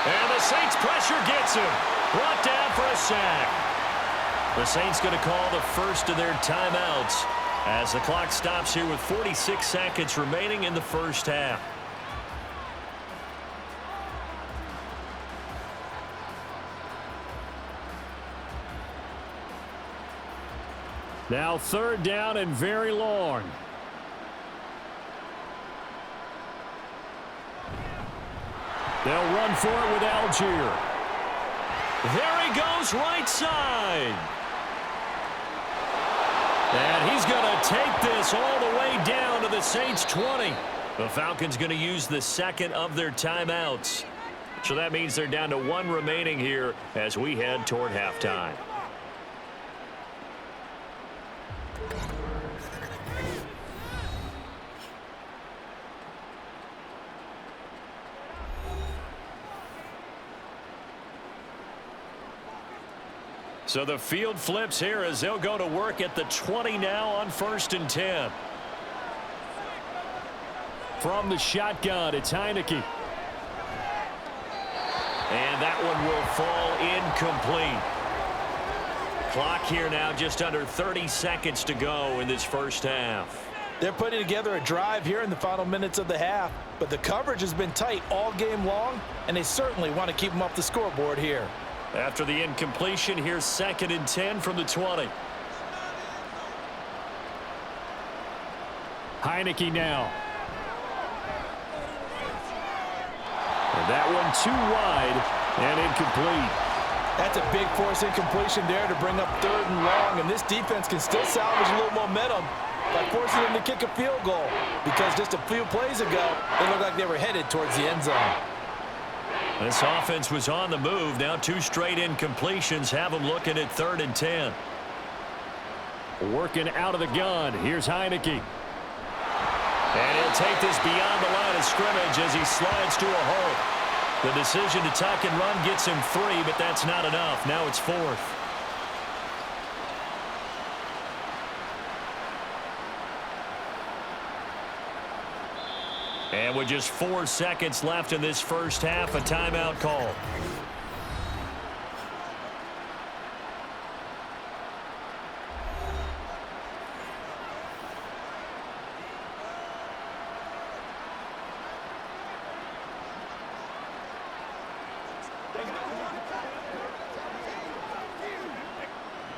And the Saints pressure gets him. Brought down for a sack. The Saints going to call the first of their timeouts as the clock stops here with 46 seconds remaining in the first half. Now third down and very long. They'll run for it with Algier. There he goes, right side. And he's going to take this all the way down to the Saints' 20. The Falcons going to use the second of their timeouts. So that means they're down to 1 remaining here as we head toward halftime. So the field flips here as they'll go to work at the 20 now on first and 10. From the shotgun, it's Heineke. And that one will fall incomplete. Clock here now just under 30 seconds to go in this first half. They're putting together a drive here in the final minutes of the half, but the coverage has been tight all game long, and they certainly want to keep them off the scoreboard here. After the incompletion, here's second and 10 from the 20. Heineke now. And that one too wide and incomplete. That's a big force incompletion there to bring up 3rd and long, and this defense can still salvage a little momentum by forcing them to kick a field goal, because just a few plays ago, they looked like they were headed towards the end zone. This offense was on the move. Now 2 straight incompletions have them looking at 3rd and 10. Working out of the gun. Here's Heineke. And he'll take this beyond the line of scrimmage as he slides to a halt. The decision to tuck and run gets him 3, but that's not enough. Now it's 4th. And with just 4 seconds left in this first half, a timeout call.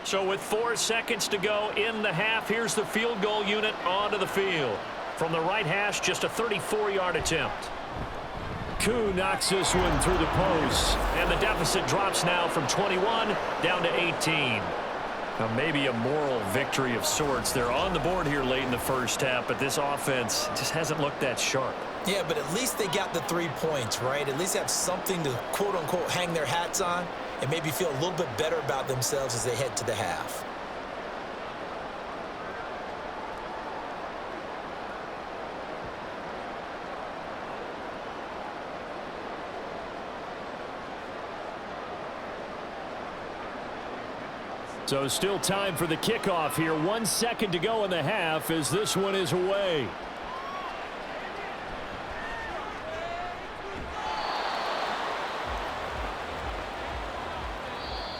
So with 4 seconds to go in the half, here's the field goal unit onto the field. From the right hash, just a 34-yard attempt. Koo knocks this one through the post. And the deficit drops now from 21 down to 18. Now maybe a moral victory of sorts. They're on the board here late in the first half, but this offense just hasn't looked that sharp. Yeah, but at least they got the 3 points, right? At least have something to, quote-unquote, hang their hats on and maybe feel a little bit better about themselves as they head to the half. So still time for the kickoff here. 1 second to go in the half as this one is away.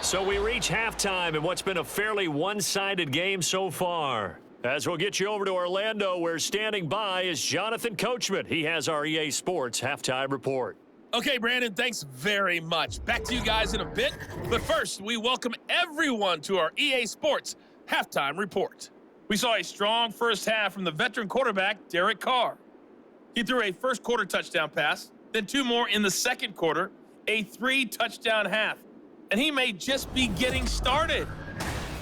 So we reach halftime in what's been a fairly one-sided game so far. As we'll get you over to Orlando, where standing by is Jonathan Coachman. He has our EA Sports halftime report. Okay, Brandon, thanks very much. Back to you guys in a bit. But first, we welcome everyone to our EA Sports halftime report. We saw a strong first half from the veteran quarterback, Derek Carr. He threw a first-quarter touchdown pass, then 2 more in the second quarter, a 3-touchdown half. And he may just be getting started.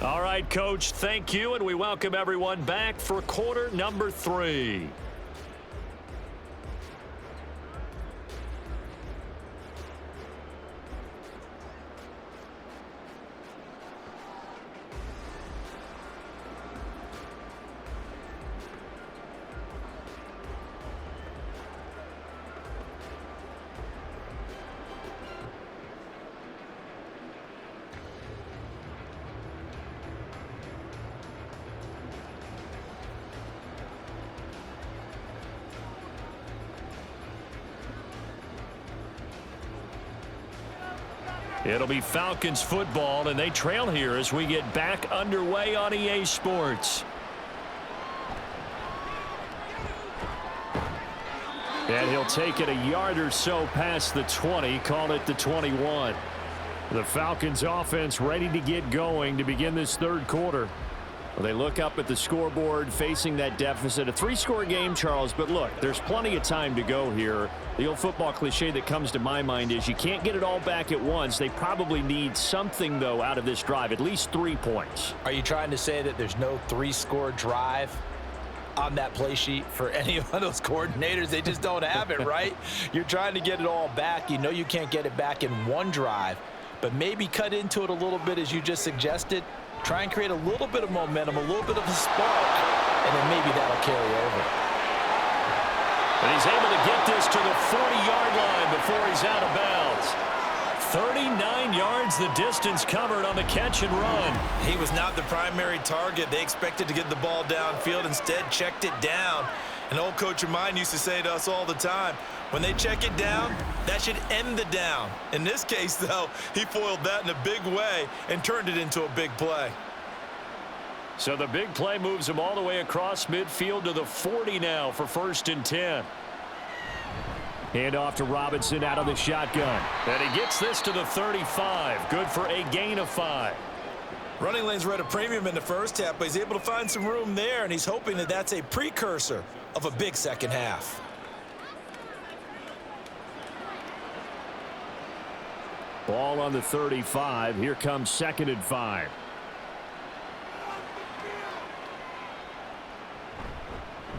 All right, Coach, thank you, and we welcome everyone back for quarter number 3. It'll be Falcons football, and they trail here as we get back underway on EA Sports. And he'll take it a yard or so past the 20, call it the 21. The Falcons offense ready to get going to begin this third quarter. Well, they look up at the scoreboard facing that deficit. A 3-score game, Charles, but look, there's plenty of time to go here. The old football cliche that comes to my mind is you can't get it all back at once. They probably need something, though, out of this drive, at least 3 points. Are you trying to say that there's no 3-score drive on that play sheet for any of those coordinators? They just don't have it, right? You're trying to get it all back. You know you can't get it back in one drive, but maybe cut into it a little bit as you just suggested. Try and create a little bit of momentum, a little bit of a spark, and then maybe that'll carry over. And he's able to get this to the 40-yard line before he's out of bounds. 39 yards the distance covered on the catch and run. He was not the primary target. They expected to get the ball downfield, instead checked it down. An old coach of mine used to say to us all the time, when they check it down, that should end the down. In this case, though, he foiled that in a big way and turned it into a big play. So the big play moves him all the way across midfield to the 40 now for 1st and 10. Hand off to Robinson out of the shotgun. And he gets this to the 35. Good for a gain of 5. Running lanes were at a premium in the first half, but he's able to find some room there, and he's hoping that that's a precursor of a big second half. Ball on the 35. Here comes 2nd and 5.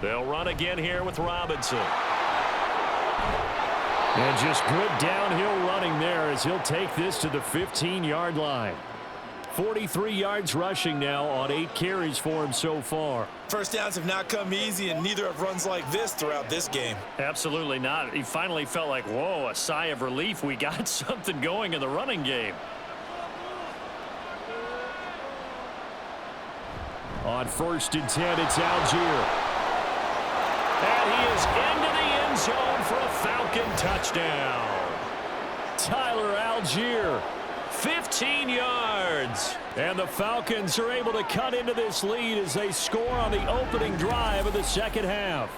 They'll run again here with Robinson. And just good downhill running there as he'll take this to the 15-yard line. 43 yards rushing now on 8 carries for him so far. First downs have not come easy, and neither have runs like this throughout this game. Absolutely not. He finally felt like, whoa, a sigh of relief. We got something going in the running game. On 1st and 10, it's Algier. And he is into the end zone for a Falcon touchdown. Tyler Algier. 15 yards. And the Falcons are able to cut into this lead as they score on the opening drive of the second half.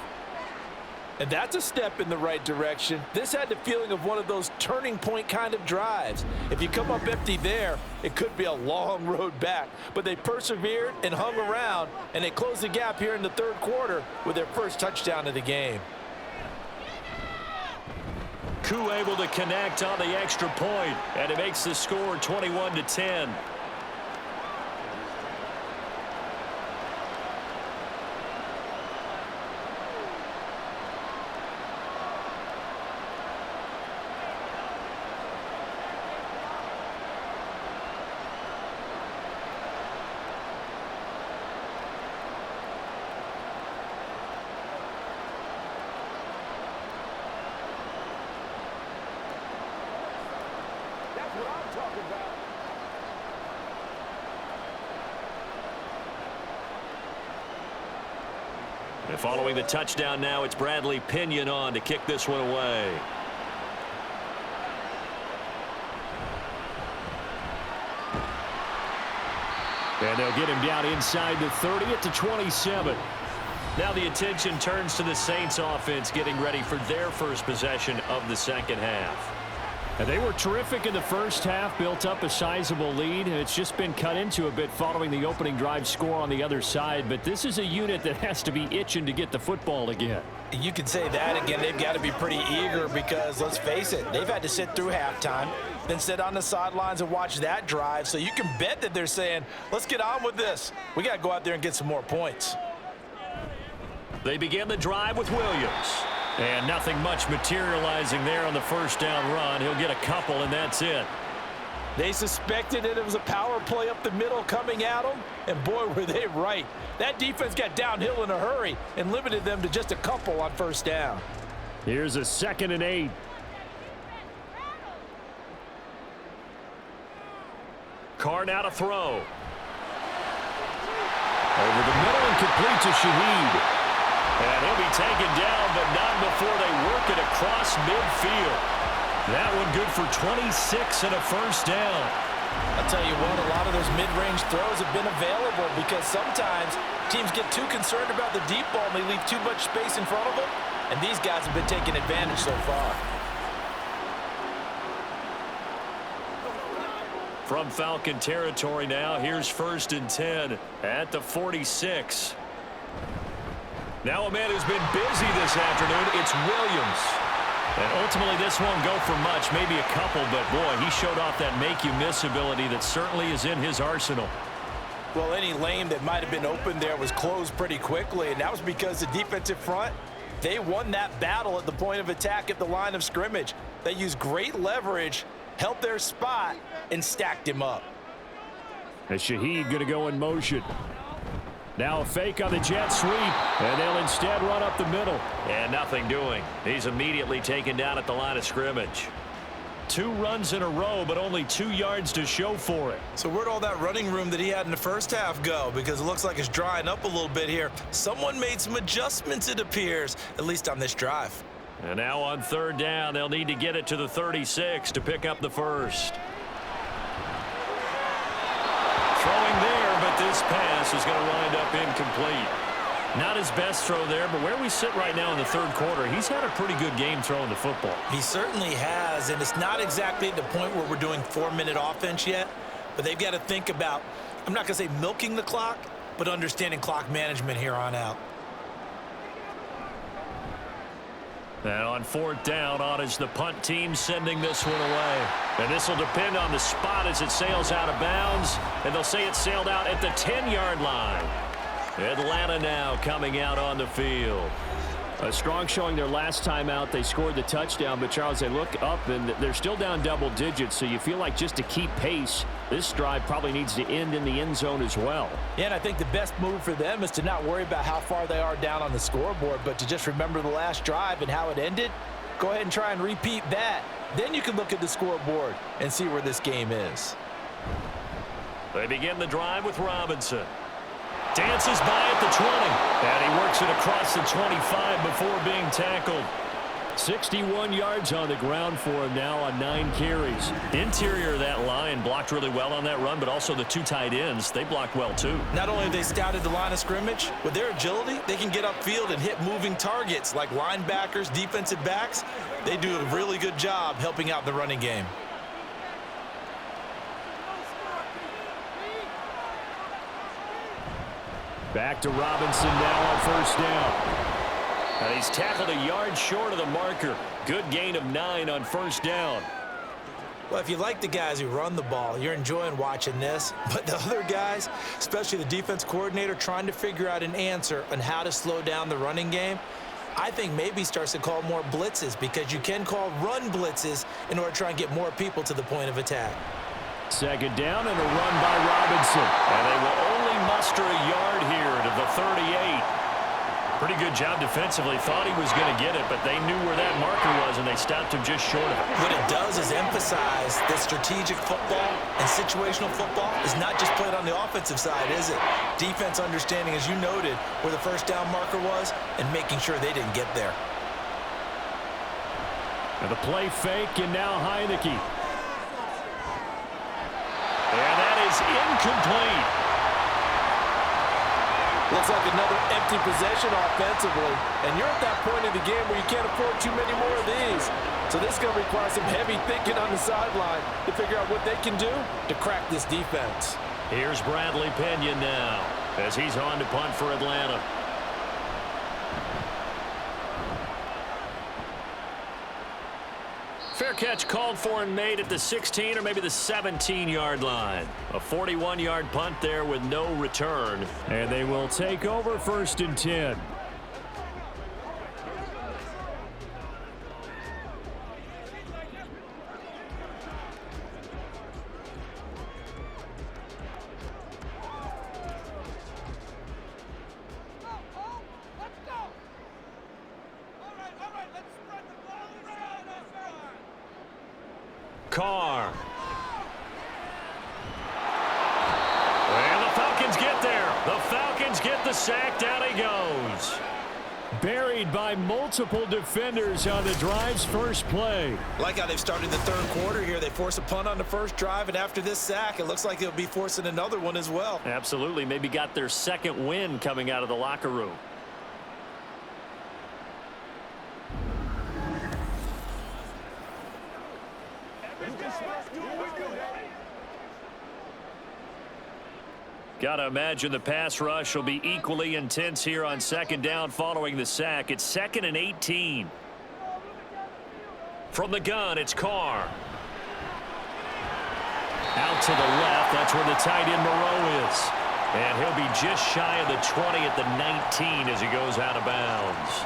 And that's a step in the right direction. This had the feeling of one of those turning point kind of drives. If you come up empty there, it could be a long road back. But they persevered and hung around, and they closed the gap here in the third quarter with their first touchdown of the game. Koo able to connect on the extra point, and it makes the score 21-10. And following the touchdown now, it's Bradley Pinion on to kick this one away. And they'll get him down inside the 30 at the 27. Now the attention turns to the Saints offense getting ready for their first possession of the second half. And they were terrific in the first half, built up a sizable lead, and it's just been cut into a bit following the opening drive score on the other side. But this is a unit that has to be itching to get the football again. You can say that again. They've got to be pretty eager because, let's face it, they've had to sit through halftime, then sit on the sidelines and watch that drive. So you can bet that they're saying, let's get on with this. We got to go out there and get some more points. They begin the drive with Williams. And nothing much materializing there on the first down run. He'll get a couple, and that's it. They suspected it was a power play up the middle coming at them, and boy, were they right. That defense got downhill in a hurry and limited them to just a couple on first down. Here's a 2nd and 8. Carr now to throw. Over the middle and complete to Shaheed. And he'll be taken down, but not before they work it across midfield. That one good for 26 and a first down. I'll tell you what, a lot of those mid-range throws have been available because sometimes teams get too concerned about the deep ball and they leave too much space in front of them, and these guys have been taking advantage so far. From Falcon territory now, here's 1st and 10 at the 46. Now a man who's been busy this afternoon, it's Williams. And ultimately this won't go for much, maybe a couple, but boy, he showed off that make-you-miss ability that certainly is in his arsenal. Well, any lane that might have been open there was closed pretty quickly, and that was because the defensive front, they won that battle at the point of attack at the line of scrimmage. They used great leverage, held their spot, and stacked him up. As Shaheed going to go in motion. Now a fake on the jet sweep, and they'll instead run up the middle. And nothing doing. He's immediately taken down at the line of scrimmage. 2 runs in a row, but only 2 yards to show for it. So where'd all that running room that he had in the first half go? Because it looks like it's drying up a little bit here. Someone made some adjustments, it appears, at least on this drive. And now on 3rd down, they'll need to get it to the 36 to pick up the first. Throwing there, but this pass is going to wind up incomplete. Not his best throw there, but where we sit right now in the 3rd quarter, he's had a pretty good game throwing the football. He certainly has, and it's not exactly at the point where we're doing 4-minute offense yet, but they've got to think about, I'm not going to say milking the clock, but understanding clock management here on out. And on 4th down, on is the punt team sending this one away. And this will depend on the spot as it sails out of bounds. And they'll say it sailed out at the 10-yard line. Atlanta now coming out on the field. A strong showing their last time out. They scored the touchdown, but Charles, they look up and they're still down double digits, so you feel like just to keep pace, this drive probably needs to end in the end zone as well. Yeah, and I think the best move for them is to not worry about how far they are down on the scoreboard, but to just remember the last drive and how it ended. Go ahead and try and repeat that. Then you can look at the scoreboard and see where this game is. They begin the drive with Robinson. Dances by at the 20, and he works it across the 25 before being tackled. 61 yards on the ground for him now on 9 carries. Interior of that line blocked really well on that run, but also the 2 tight ends, they blocked well too. Not only have they scouted the line of scrimmage, with their agility, they can get upfield and hit moving targets like linebackers, defensive backs. They do a really good job helping out the running game. Back to Robinson now on 1st down. And he's tackled a yard short of the marker. Good gain of 9 on 1st down. Well, if you like the guys who run the ball, you're enjoying watching this. But the other guys, especially the defense coordinator, trying to figure out an answer on how to slow down the running game, I think maybe starts to call more blitzes, because you can call run blitzes in order to try and get more people to the point of attack. 2nd down and a run by Robinson. And they will only muster a yard here to the 38. Pretty good job defensively. Thought he was going to get it, but they knew where that marker was, and they stopped him just short of it. What it does is emphasize that strategic football and situational football is not just played on the offensive side, is it? Defense understanding, as you noted, where the 1st down marker was and making sure they didn't get there. And the play fake, and now Heineke. And that is incomplete. Looks like another empty possession offensively. And you're at that point in the game where you can't afford too many more of these. So this is going to require some heavy thinking on the sideline to figure out what they can do to crack this defense. Here's Bradley Pinion now as he's on to punt for Atlanta. Fair catch called for and made at the 16 or maybe the 17-yard line. A 41-yard punt there with no return. And they will take over 1st and 10. Carr. And the Falcons get there. The Falcons get the sack. Down he goes. Buried by multiple defenders on the drive's first play. Like how they've started the 3rd quarter here. They force a punt on the 1st drive, and after this sack, it looks like they'll be forcing another one as well. Absolutely. Maybe got their 2nd win coming out of the locker room. Got to imagine the pass rush will be equally intense here on 2nd down following the sack. It's 2nd and 18. From the gun, it's Carr. Out to the left. That's where the tight end Moreau is. And he'll be just shy of the 20 at the 19 as he goes out of bounds.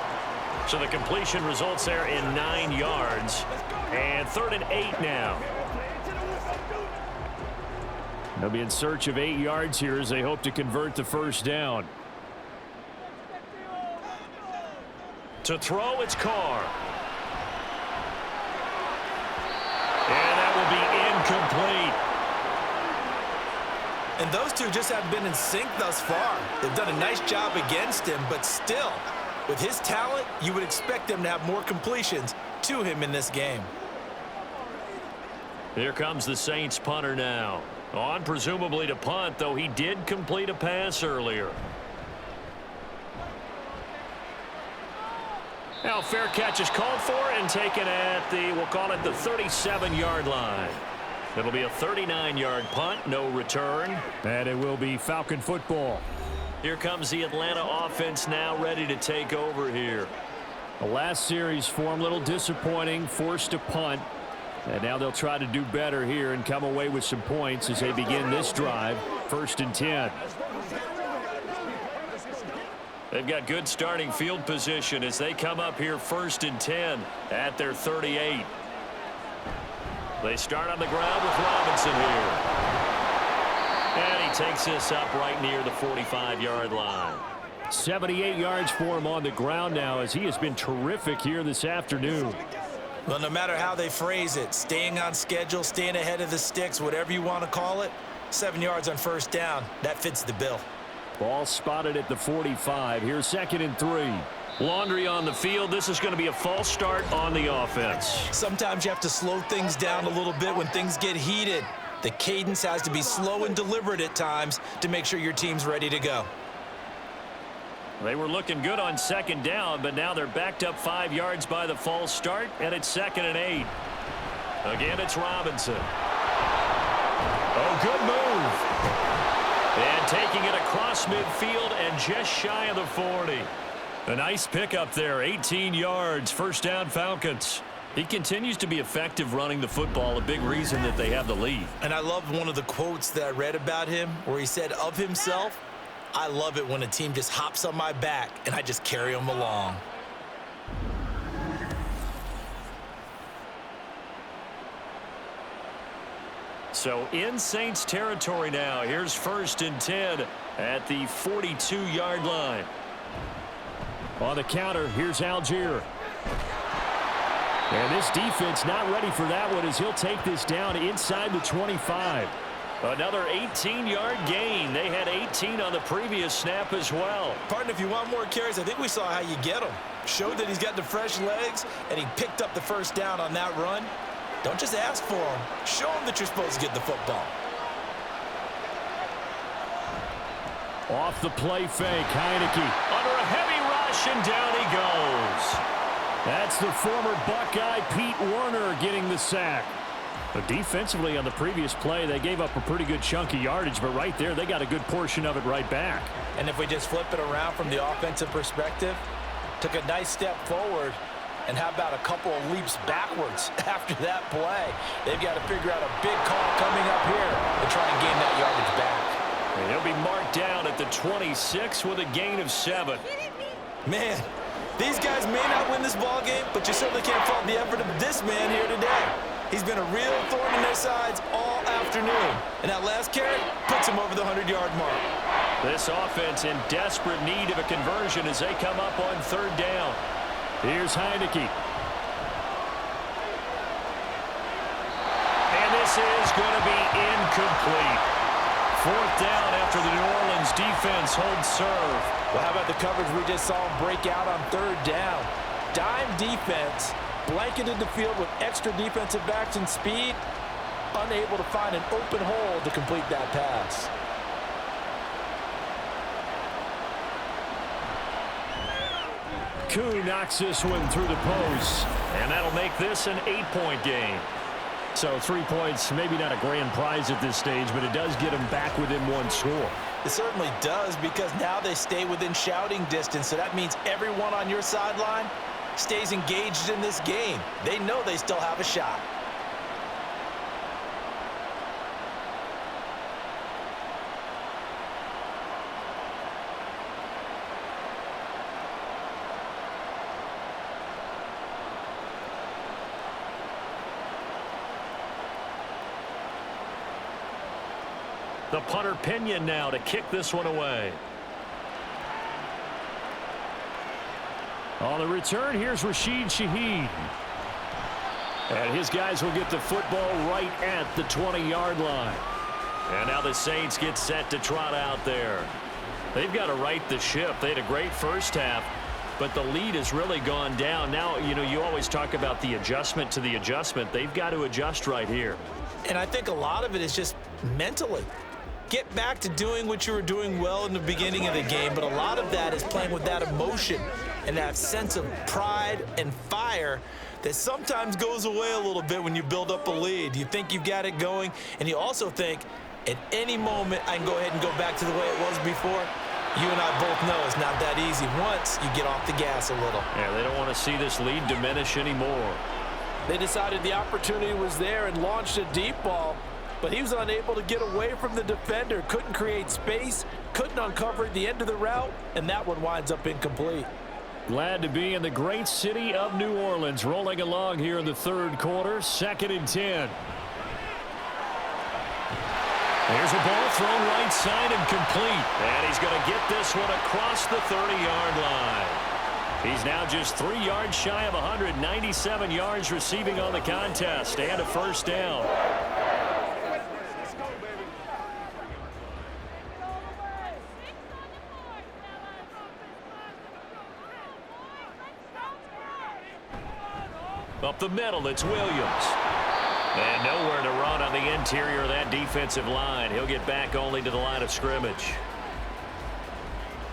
So the completion results there in 9 yards. And 3rd and 8 now. They'll be in search of 8 yards here as they hope to convert the 1st down. To throw, it's Carr. And that will be incomplete. And those two just haven't been in sync thus far. They've done a nice job against him, but still, with his talent, you would expect them to have more completions to him in this game. Here comes the Saints punter now. On presumably to punt, though he did complete a pass earlier. Now fair catch is called for and taken at the, we'll call it the 37-yard line. It'll be a 39-yard punt, no return. And it will be Falcon football. Here comes the Atlanta offense now ready to take over here. The last series for them, a little disappointing, forced to punt. And now they'll try to do better here and come away with some points as they begin this drive. 1st and 10. They've got good starting field position as they come up here 1st and 10 at their 38. They start on the ground with Robinson here. And he takes this up right near the 45-yard line. 78 yards for him on the ground now as he has been terrific here this afternoon. Well, no matter how they phrase it, staying on schedule, staying ahead of the sticks, whatever you want to call it, 7 yards on 1st down, that fits the bill. Ball spotted at the 45. Here's 2nd and 3. Laundry on the field. This is going to be a false start on the offense. Sometimes you have to slow things down a little bit when things get heated. The cadence has to be slow and deliberate at times to make sure your team's ready to go. They were looking good on 2nd down, but now they're backed up 5 yards by the false start, and it's 2nd and 8. Again, it's Robinson. Oh, good move. And taking it across midfield and just shy of the 40. A nice pickup there, 18 yards, 1st down Falcons. He continues to be effective running the football, a big reason that they have the lead. And I love one of the quotes that I read about him where he said of himself, I love it when a team just hops on my back and I just carry them along. So in Saints territory now. Here's 1st and 10 at the 42-yard line. On the counter, here's Algier. And this defense not ready for that one as he'll take this down inside the 25. Another 18-yard gain. They had 18 on the previous snap as well. Partner, if you want more carries, I think we saw how you get them. Showed that he's got the fresh legs, and he picked up the 1st down on that run. Don't just ask for them. Show them that you're supposed to get the football. Off the play fake, Heineke. Under a heavy rush, and down he goes. That's the former Buckeye Pete Werner getting the sack. But defensively on the previous play, they gave up a pretty good chunk of yardage, but right there, they got a good portion of it right back. And if we just flip it around from the offensive perspective, took a nice step forward, and how about a couple of leaps backwards after that play? They've got to figure out a big call coming up here to try and gain that yardage back. And he'll be marked down at the 26 with a gain of 7. Man, these guys may not win this ball game, but you certainly can't fault the effort of this man here today. He's been a real thorn in their sides all afternoon. And that last carry puts him over the 100-yard mark. This offense in desperate need of a conversion as they come up on 3rd down. Here's Heineke. And this is going to be incomplete. 4th down after the New Orleans defense holds serve. Well, how about the coverage we just saw him break out on 3rd down? Dime defense, blanketed the field with extra defensive backs and speed, unable to find an open hole to complete that pass. Koo knocks this one through the post. And that'll make this an 8-point game. So 3 points, maybe not a grand prize at this stage, but it does get them back within 1 score. It certainly does, because now they stay within shouting distance, so that means everyone on your sideline stays engaged in this game. They know they still have a shot. The punter Pinion now to kick this one away. On the return, here's Rashid Shaheed. And his guys will get the football right at the 20-yard line. And now the Saints get set to trot out there. They've got to right the ship. They had a great first half, but the lead has really gone down. Now, you know, you always talk about the adjustment to the adjustment. They've got to adjust right here. And I think a lot of it is just mentally. Get back to doing what you were doing well in the beginning of the game, but a lot of that is playing with that emotion. and that sense of pride and fire that sometimes goes away a little bit when you build up a lead. You think you've got it going, and you also think, at any moment, I can go ahead and go back to the way it was before. You and I both know it's not that easy once you get off the gas a little. Yeah, they don't want to see this lead diminish anymore. They decided the opportunity was there and launched a deep ball, but he was unable to get away from the defender, couldn't create space, couldn't uncover the end of the route, and that one winds up incomplete. Glad to be in the great city of New Orleans, rolling along here in the third quarter, 2nd and 10. There's a ball thrown right side and complete. And he's going to get this one across the 30-yard line. He's now just 3 yards shy of 197 yards receiving on the contest and a first down. Up the middle, it's Williams. And nowhere to run on the interior of that defensive line. He'll get back only to the line of scrimmage.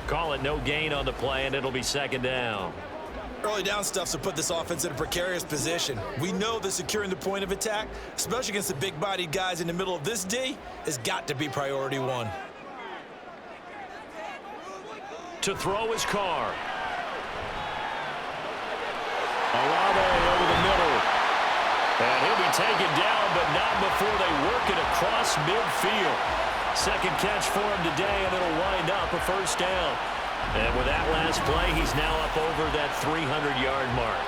Call it no gain on the play, and it'll be 2nd down. Early down stuff to put this offense in a precarious position. We know that securing the point of attack, especially against the big-bodied guys in the middle of this D, has got to be priority one. To throw his car. Olave over the middle. And he'll be taken down, but not before they work it across midfield. Second catch for him today, and it'll wind up a first down. And with that last play, he's now up over that 300-yard mark.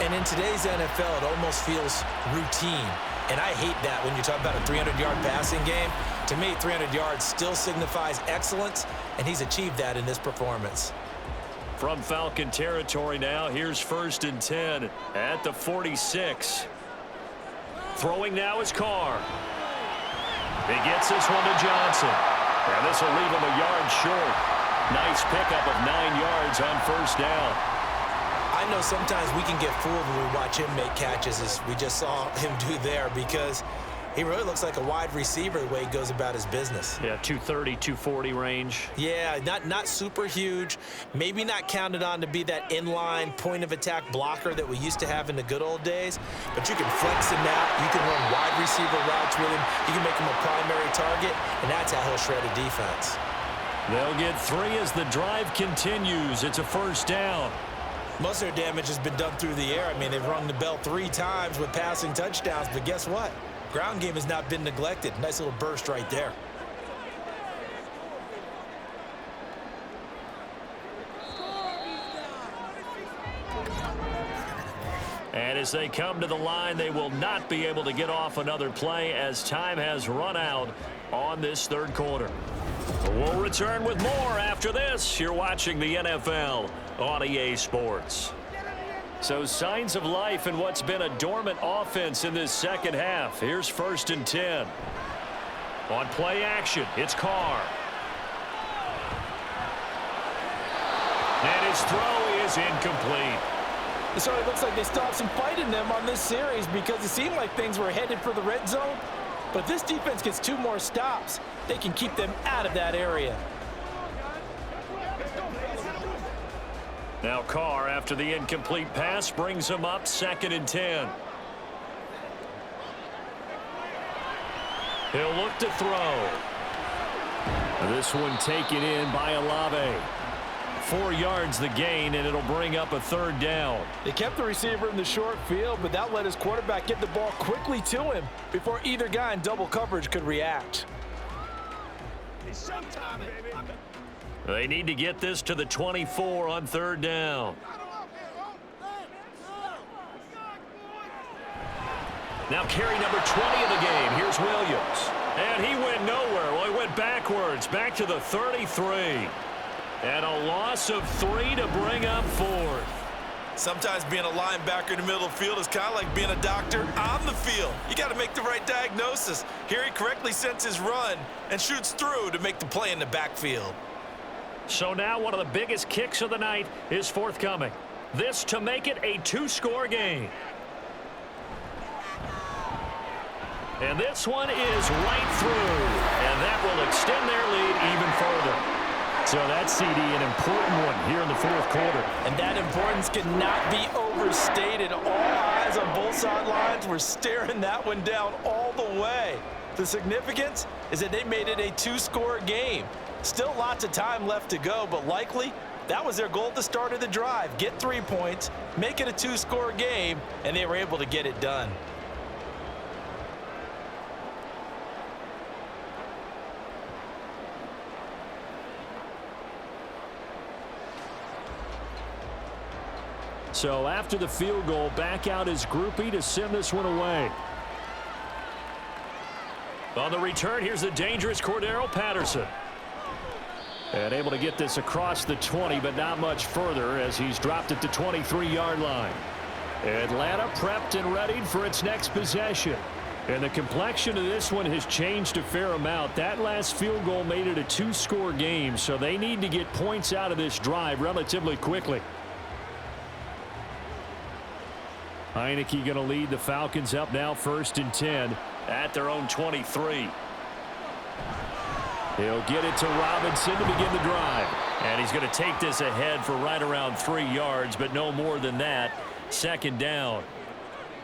And in today's NFL, it almost feels routine. And I hate that when you talk about a 300-yard passing game. To me, 300 yards still signifies excellence, and he's achieved that in this performance. From Falcon territory now, here's 1st and 10 at the 46. Throwing now is Carr. He gets this one to Johnson. And this will leave him a yard short. Nice pickup of 9 yards on first down. I know sometimes we can get fooled when we watch him make catches, as we just saw him do there, because he really looks like a wide receiver the way he goes about his business. Yeah, 230, 240 range. Yeah, not super huge. Maybe not counted on to be that inline point-of-attack blocker that we used to have in the good old days. But you can flex him out. You can run wide receiver routes with him. You can make him a primary target, and that's how he'll shred a defense. They'll get 3 as the drive continues. It's a first down. Most of their damage has been done through the air. I mean, they've rung the bell 3 times with passing touchdowns, but guess what? Ground game has not been neglected. Nice little burst right there. And as they come to the line, they will not be able to get off another play as time has run out on this third quarter. We'll return with more after this. You're watching the NFL on EA Sports. So signs of life in what's been a dormant offense in this second half. Here's 1st and 10. On play action, it's Carr. And his throw is incomplete. It sort of looks like they still have some fight in them on this series, because it seemed like things were headed for the red zone. But if this defense gets 2 more stops, they can keep them out of that area. Now Carr, after the incomplete pass, brings him up 2nd and 10. He'll look to throw. This one taken in by Olave. 4 yards the gain, and it'll bring up a 3rd down. They kept the receiver in the short field, but that let his quarterback get the ball quickly to him before either guy in double coverage could react. It's showtime, baby. They need to get this to the 24 on 3rd down. Now carry number 20 of the game. Here's Williams. And he went nowhere. Well, he went backwards, back to the 33. And a loss of 3 to bring up 4th. Sometimes being a linebacker in the middle of the field is kind of like being a doctor on the field. You got to make the right diagnosis. Here he correctly sets his run and shoots through to make the play in the backfield. So now one of the biggest kicks of the night is forthcoming. This to make it a 2-score game. And this one is right through. And that will extend their lead even further. So that CD, an important one here in the fourth quarter. And that importance cannot be overstated. All eyes on both sidelines were staring that one down all the way. The significance is that they made it a two-score game. Still lots of time left to go, but likely that was their goal at the start of the drive. Get 3 points, make it a two-score game, and they were able to get it done. So after the field goal, back out is Groupie to send this one away. On the return, here's the dangerous Cordero Patterson. And able to get this across the 20, but not much further as he's dropped at the 23-yard line. Atlanta prepped and readied for its next possession. And the complexion of this one has changed a fair amount. That last field goal made it a two-score game, so they need to get points out of this drive relatively quickly. Heineke going to lead the Falcons up now 1st and 10 at their own 23. He'll get it to Robinson to begin the drive. And he's going to take this ahead for right around 3 yards, but no more than that. 2nd down.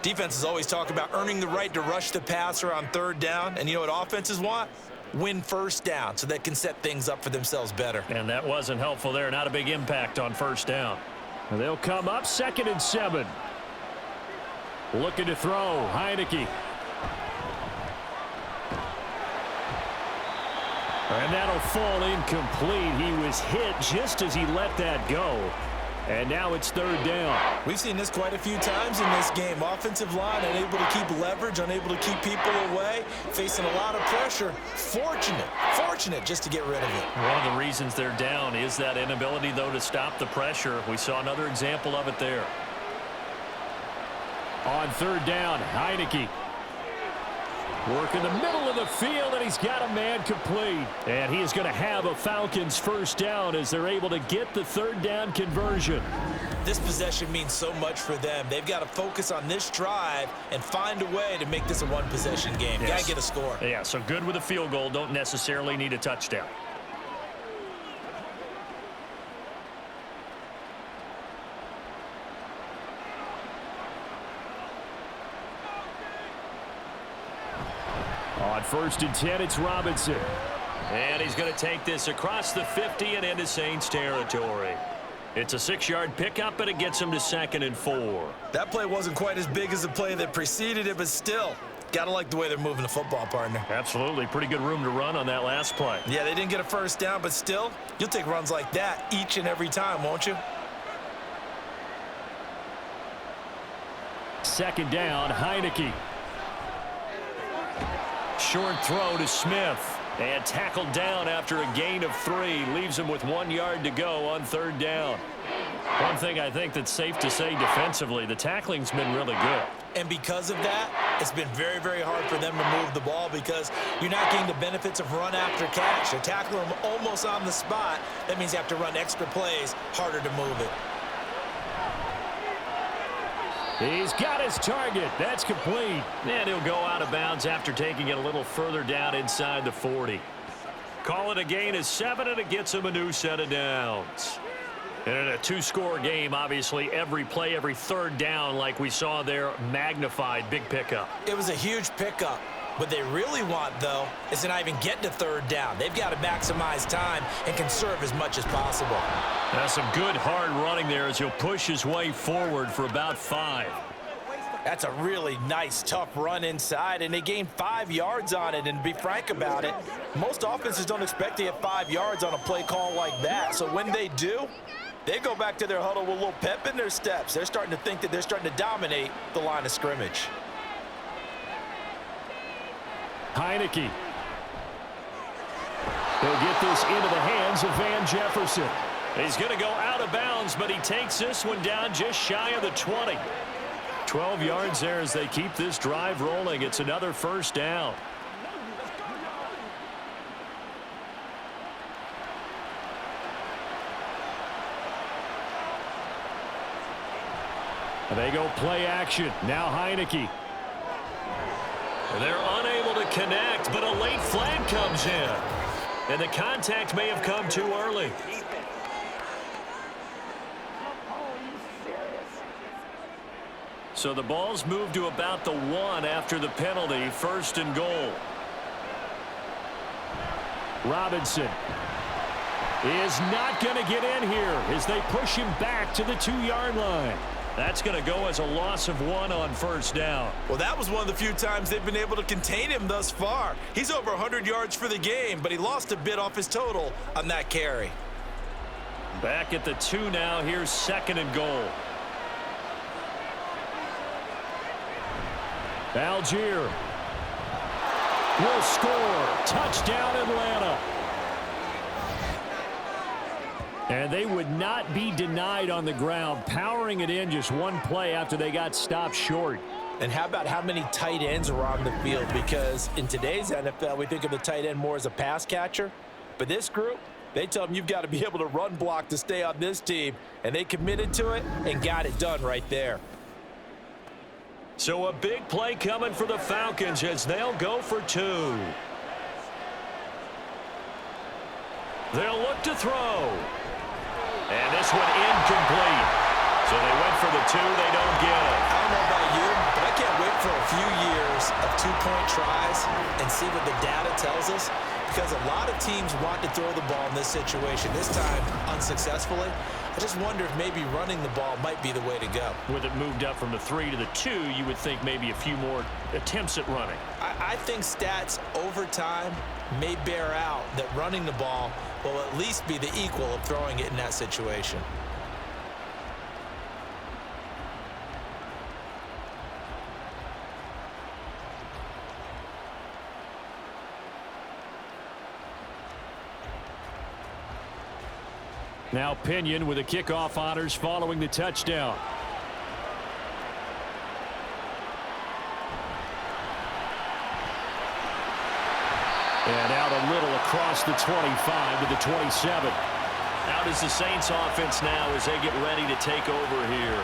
Defenses always talk about earning the right to rush the passer on 3rd down. And you know what offenses want? Win 1st down so they can set things up for themselves better. And that wasn't helpful there. Not a big impact on 1st down. And they'll come up 2nd and 7. Looking to throw, Heineke. And that'll fall incomplete. He was hit just as he let that go. And now it's 3rd down. We've seen this quite a few times in this game. Offensive line unable to keep leverage, unable to keep people away, facing a lot of pressure. Fortunate just to get rid of it. One of the reasons they're down is that inability, though, to stop the pressure. We saw another example of it there. On 3rd down, Heineke. Work in the middle of the field, and he's got a man complete. And he is going to have a Falcons 1st down as they're able to get the 3rd down conversion. This possession means so much for them. They've got to focus on this drive and find a way to make this a one-possession game. Yes. Got to get a score. Yeah, so good with a field goal. Don't necessarily need a touchdown. On 1st and 10, it's Robinson. And he's going to take this across the 50 and into Saints territory. It's a 6-yard pickup, and it gets him to 2nd and 4. That play wasn't quite as big as the play that preceded it, but still, got to like the way they're moving the football, partner. Absolutely. Pretty good room to run on that last play. Yeah, they didn't get a 1st down, but still, you'll take runs like that each and every time, won't you? 2nd down, Heineke. Short throw to Smith. And tackled down after a gain of 3. Leaves him with 1 yard to go on 3rd down. One thing I think that's safe to say defensively, the tackling's been really good. And because of that, it's been very, very hard for them to move the ball because you're not getting the benefits of run after catch. They're tackling them almost on the spot. That means you have to run extra plays, harder to move it. He's got his target. That's complete. And he'll go out of bounds after taking it a little further down inside the 40. Call it a gain of 7, and it gets him a new set of downs. And in a two-score game, obviously, every play, every 3rd down, like we saw there, magnified. Big pickup. It was a huge pickup. What they really want, though, is to not even get to 3rd down. They've got to maximize time and conserve as much as possible. That's some good hard running there as he'll push his way forward for about 5. That's a really nice, tough run inside, and they gained 5 yards on it. And to be frank about it, most offenses don't expect to get 5 yards on a play call like that. So when they do, they go back to their huddle with a little pep in their steps. They're starting to think that they're starting to dominate the line of scrimmage. Heineke. They'll get this into the hands of Van Jefferson. He's going to go out of bounds, but he takes this one down just shy of the 20. 12 yards there as they keep this drive rolling. It's another 1st down. And they go play action. Now Heineke. They're unable to connect, but a late flag comes in. And the contact may have come too early. So the ball's moved to about the 1 after the penalty. 1st and goal. Robinson is not going to get in here as they push him back to the 2-yard line. That's going to go as a loss of 1 on 1st down. Well, that was one of the few times they've been able to contain him thus far. He's over 100 yards for the game, but he lost a bit off his total on that carry. Back at the 2 now. Here's 2nd and goal. Algier will score. Touchdown, Atlanta. And they would not be denied on the ground, powering it in just one play after they got stopped short. And how about how many tight ends are on the field? Because in today's NFL, we think of the tight end more as a pass catcher. But this group, they tell them you've got to be able to run block to stay on this team. And they committed to it and got it done right there. So a big play coming for the Falcons as they'll go for 2. They'll look to throw. And this one incomplete. So they went for the 2. They don't get it. I don't know about you, but I can't wait for a few years of 2-point tries and see what the data tells us. Because a lot of teams want to throw the ball in this situation, this time unsuccessfully. I just wonder if maybe running the ball might be the way to go. With it moved up from the 3 to the 2, you would think maybe a few more attempts at running. I think stats over time may bear out that running the ball will at least be the equal of throwing it in that situation. Now Pinion with the kickoff honors following the touchdown. And out a little across the 25 to the 27. Out is the Saints offense now as they get ready to take over here.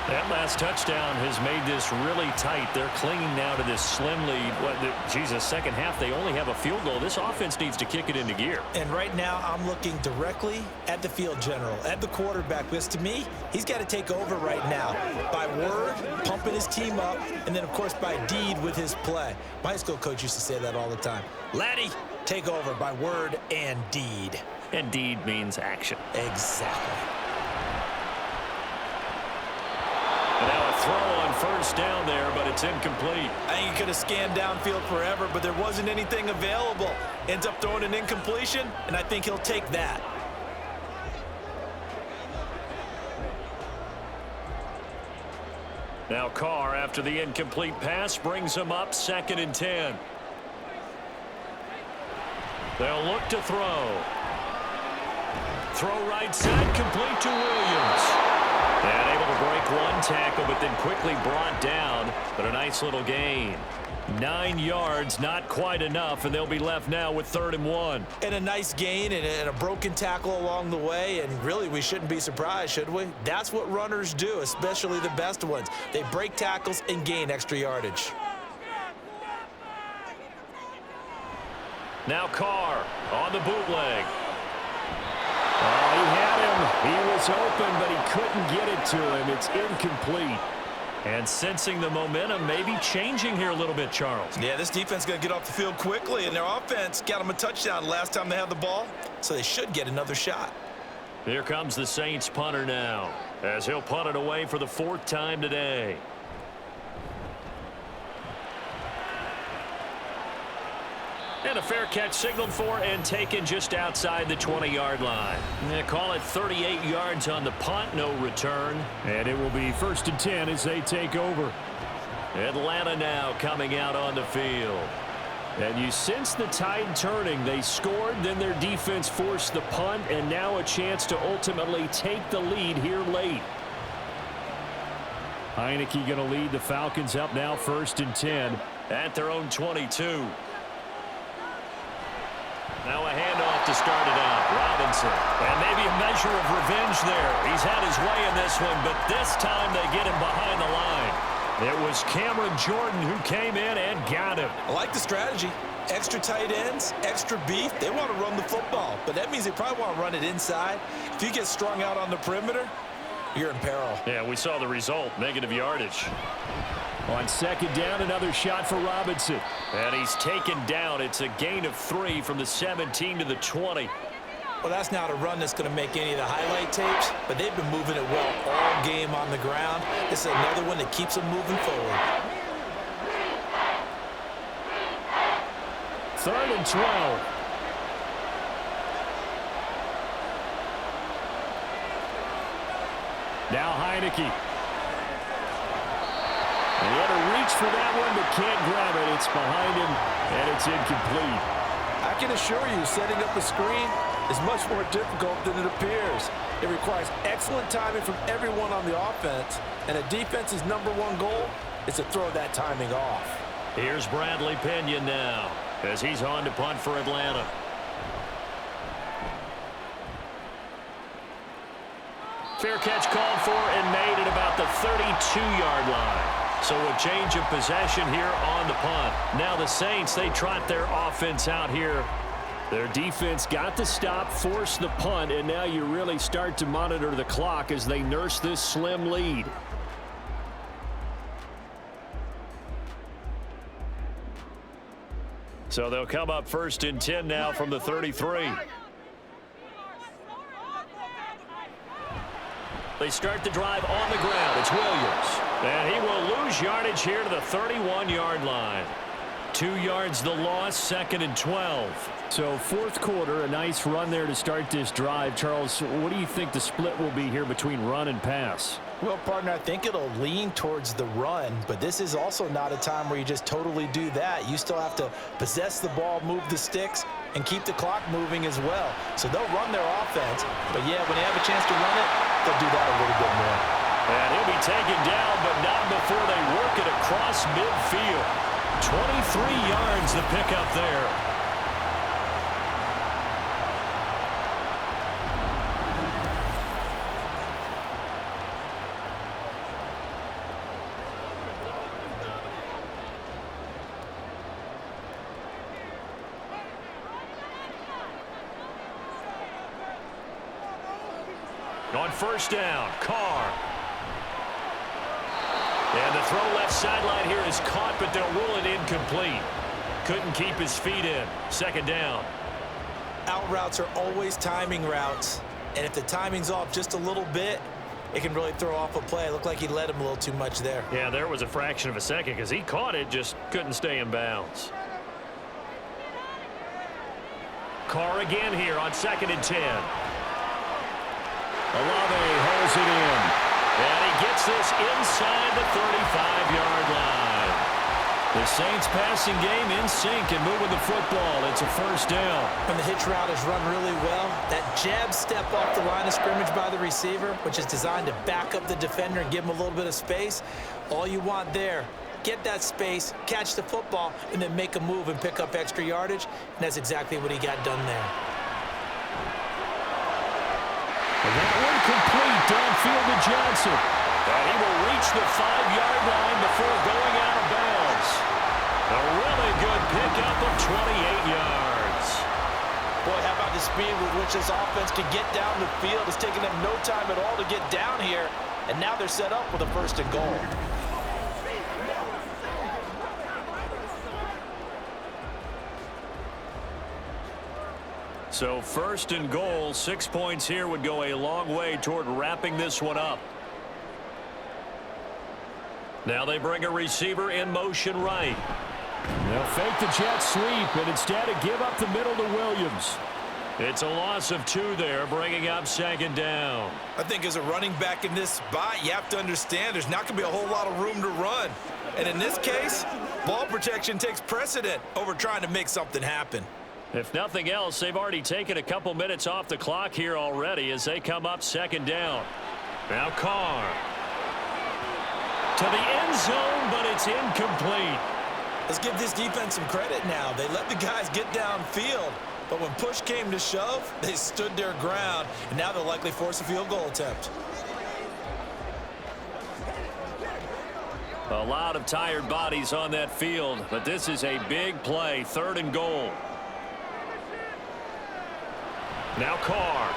That last touchdown has made this really tight. They're clinging now to this slim lead. Second half, they only have a field goal. This offense needs to kick it into gear. And right now, I'm looking directly at the field general, at the quarterback. Because to me, he's got to take over right now. By word, pumping his team up, and then, of course, by deed with his play. My high school coach used to say that all the time. Laddie, take over by word and deed. And deed means action. Exactly. Now a throw on 1st down there, but it's incomplete. I think he could have scanned downfield forever, but there wasn't anything available. Ends up throwing an incompletion, and I think he'll take that. Now Carr, after the incomplete pass, brings him up 2nd and 10. They'll look to throw. Throw right side, complete to Williams. And able to break one tackle, but then quickly brought down. But a nice little gain. 9 yards, not quite enough, and they'll be left now with 3rd and 1. And a nice gain and a broken tackle along the way, and really we shouldn't be surprised, should we? That's what runners do, especially the best ones. They break tackles and gain extra yardage. Now Carr on the bootleg. Oh, he had him. He was open, but he couldn't get it to him. It's incomplete. And sensing the momentum maybe changing here a little bit, Charles. Yeah, this defense is going to get off the field quickly, and their offense got them a touchdown last time they had the ball, so they should get another shot. Here comes the Saints punter now, as he'll punt it away for the 4th time today. And a fair catch signaled for and taken just outside the 20-yard line. They call it 38 yards on the punt, no return. And it will be 1st and 10 as they take over. Atlanta now coming out on the field. And you sense the tide turning. They scored, then their defense forced the punt, and now a chance to ultimately take the lead here late. Heineke going to lead the Falcons up now 1st and 10. At their own 22. Now a handoff to start it out. Robinson. And maybe a measure of revenge there. He's had his way in this one, but this time they get him behind the line. It was Cameron Jordan who came in and got him. I like the strategy. Extra tight ends, extra beef, they want to run the football, but that means they probably want to run it inside. If you get strung out on the perimeter, you're in peril. Yeah, we saw the result, negative yardage. On second down, another shot for Robinson. And he's taken down. It's a gain of 3 from the 17 to the 20. Well, that's not a run that's going to make any of the highlight tapes, but they've been moving it well all game on the ground. This is another one that keeps them moving forward. 3rd and 12. Now Heineke. And he had to reach for that one, but can't grab it. It's behind him, and it's incomplete. I can assure you, setting up a screen is much more difficult than it appears. It requires excellent timing from everyone on the offense, and a defense's #1 goal is to throw that timing off. Here's Bradley Pinion now as he's on to punt for Atlanta. Fair catch called for and made at about the 32-yard line. So a change of possession here on the punt. Now the Saints, they trot their offense out here. Their defense got the stop, forced the punt, and now you really start to monitor the clock as they nurse this slim lead. So they'll come up 1st and 10 now from the 33. They start the drive on the ground. It's Williams. And he will lose yardage here to the 31-yard line. 2 yards the loss, 2nd and 12. So 4th quarter, a nice run there to start this drive. Charles, what do you think the split will be here between run and pass? Well, partner, I think it'll lean towards the run, but this is also not a time where you just totally do that. You still have to possess the ball, move the sticks, and keep the clock moving as well. So they'll run their offense, but yeah, when they have a chance to run it, they'll do that a little bit more. And he'll be taken down, but not before they work it across midfield. 23 yards the pickup there. On 1st down, Carr. And the throw left sideline here is caught, but they'll rule it incomplete. Couldn't keep his feet in. 2nd down. Out routes are always timing routes, and if the timing's off just a little bit, it can really throw off a play. It looked like he led him a little too much there. Yeah, there was a fraction of a second because he caught it, just couldn't stay in bounds. Carr again here on 2nd and 10. Olave holds it in. And he gets this inside the 35-yard line. The Saints passing game in sync and moving the football. It's a 1st down. When the hitch route is run really well, that jab step off the line of scrimmage by the receiver, which is designed to back up the defender and give him a little bit of space, all you want there, get that space, catch the football, and then make a move and pick up extra yardage, and that's exactly what he got done there. And that one complete downfield to Johnson. And he will reach the 5-yard line before going out of bounds. A really good pickup of 28 yards. Boy, how about the speed with which this offense can get down the field? It's taken them no time at all to get down here, and now they're set up with a 1st and goal. So 1st and goal, 6 points here would go a long way toward wrapping this one up. Now they bring a receiver in motion right. They'll fake the jet sweep and instead give up the middle to Williams. It's a loss of 2 there, bringing up 2nd down. I think as a running back in this spot, you have to understand there's not going to be a whole lot of room to run. And in this case, ball protection takes precedent over trying to make something happen. If nothing else, they've already taken a couple minutes off the clock here already as they come up 2nd down. Now Carr. To the end zone, but it's incomplete. Let's give this defense some credit now. They let the guys get downfield, but when push came to shove, they stood their ground, and now they'll likely force a field goal attempt. A lot of tired bodies on that field, but this is a big play, 3rd and goal. Now Carr.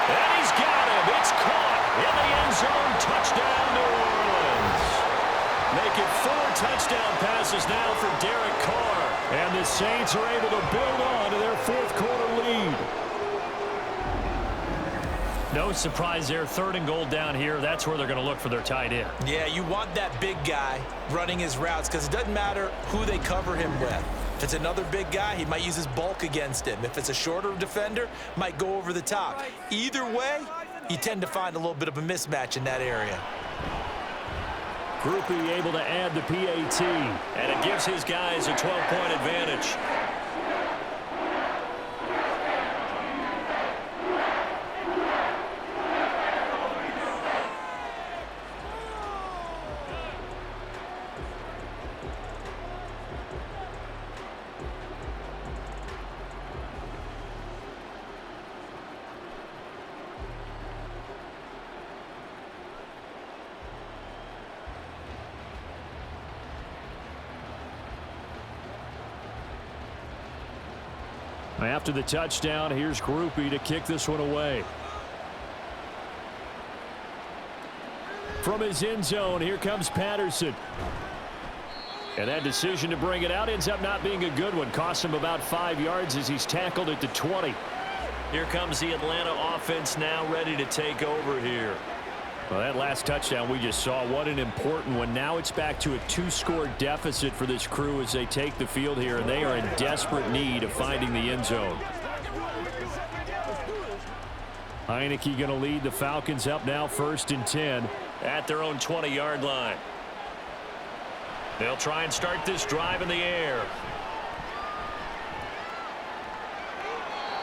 And he's got him. It's caught in the end zone. Touchdown, New Orleans. Make it 4 touchdown passes now for Derek Carr. And the Saints are able to build on to their 4th quarter lead. No surprise there, 3rd and goal down here. That's where they're going to look for their tight end. Yeah, you want that big guy running his routes because it doesn't matter who they cover him with. If it's another big guy, he might use his bulk against him. If it's a shorter defender, might go over the top. Either way, you tend to find a little bit of a mismatch in that area. Groupie able to add the PAT, and it gives his guys a 12-point advantage. After the touchdown, here's Groupie to kick this one away. From his end zone, here comes Patterson. And that decision to bring it out ends up not being a good one. Costs him about 5 yards as he's tackled at the 20. Here comes the Atlanta offense now ready to take over here. Well, that last touchdown we just saw, what an important one. Now it's back to a 2-score deficit for this crew as they take the field here, and they are in desperate need of finding the end zone. Heineke going to lead the Falcons up now 1st and 10. At their own 20-yard line. They'll try and start this drive in the air.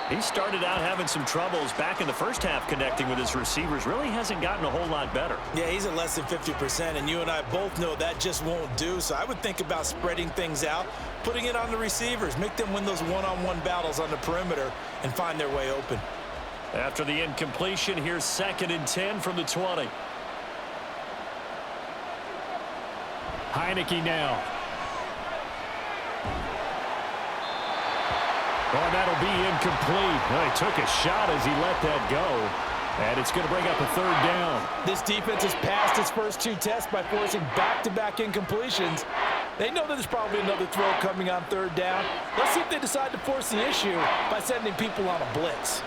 He started out having some troubles back in the first half connecting with his receivers. Really hasn't gotten a whole lot better. Yeah, he's at less than 50%, and you and I both know that just won't do. So I would think about spreading things out, putting it on the receivers, make them win those one-on-one battles on the perimeter and find their way open. After the incompletion, here's 2nd and 10 from the 20. Heineke now. Oh, that'll be incomplete. Well, he took a shot as he let that go. And it's going to bring up a 3rd down. This defense has passed its first 2 tests by forcing back-to-back incompletions. They know that there's probably another throw coming on 3rd down. Let's see if they decide to force the issue by sending people on a blitz.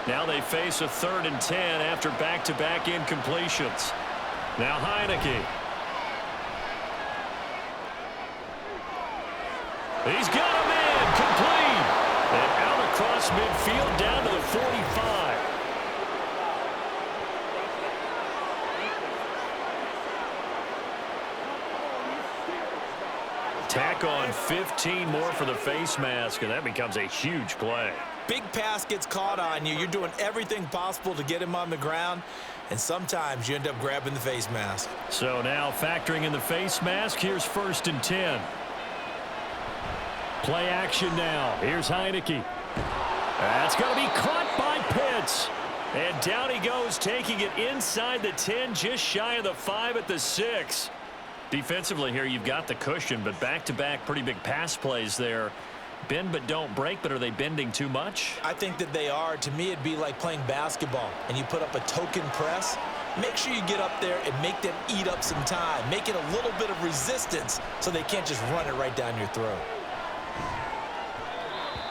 Now they face a 3rd and 10 after back-to-back incompletions. Now Heineke. He's got him in, complete. And out across midfield down to the 45. Tack on 15 more for the face mask, and that becomes a huge play. Big pass gets caught on you. You're doing everything possible to get him on the ground, and sometimes you end up grabbing the face mask. So now factoring in the face mask, here's 1st and 10. Play action now. Here's Heineke. That's going to be caught by Pitts. And down he goes, taking it inside the 10, just shy of the 5 at the 6. Defensively here, you've got the cushion, but back-to-back pretty big pass plays there. Bend but don't break, but are they bending too much? I think that they are. To me, it'd be like playing basketball, and you put up a token press. Make sure you get up there and make them eat up some time. Make it a little bit of resistance so they can't just run it right down your throat.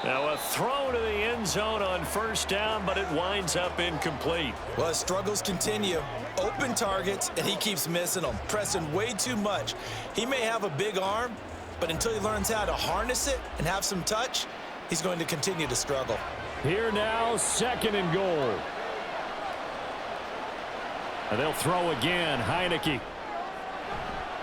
Now a throw to the end zone on 1st down, but it winds up incomplete. Well, his struggles continue. Open targets, and he keeps missing them, pressing way too much. He may have a big arm, but until he learns how to harness it and have some touch, he's going to continue to struggle. Here now, 2nd and goal. And they'll throw again, Heineke.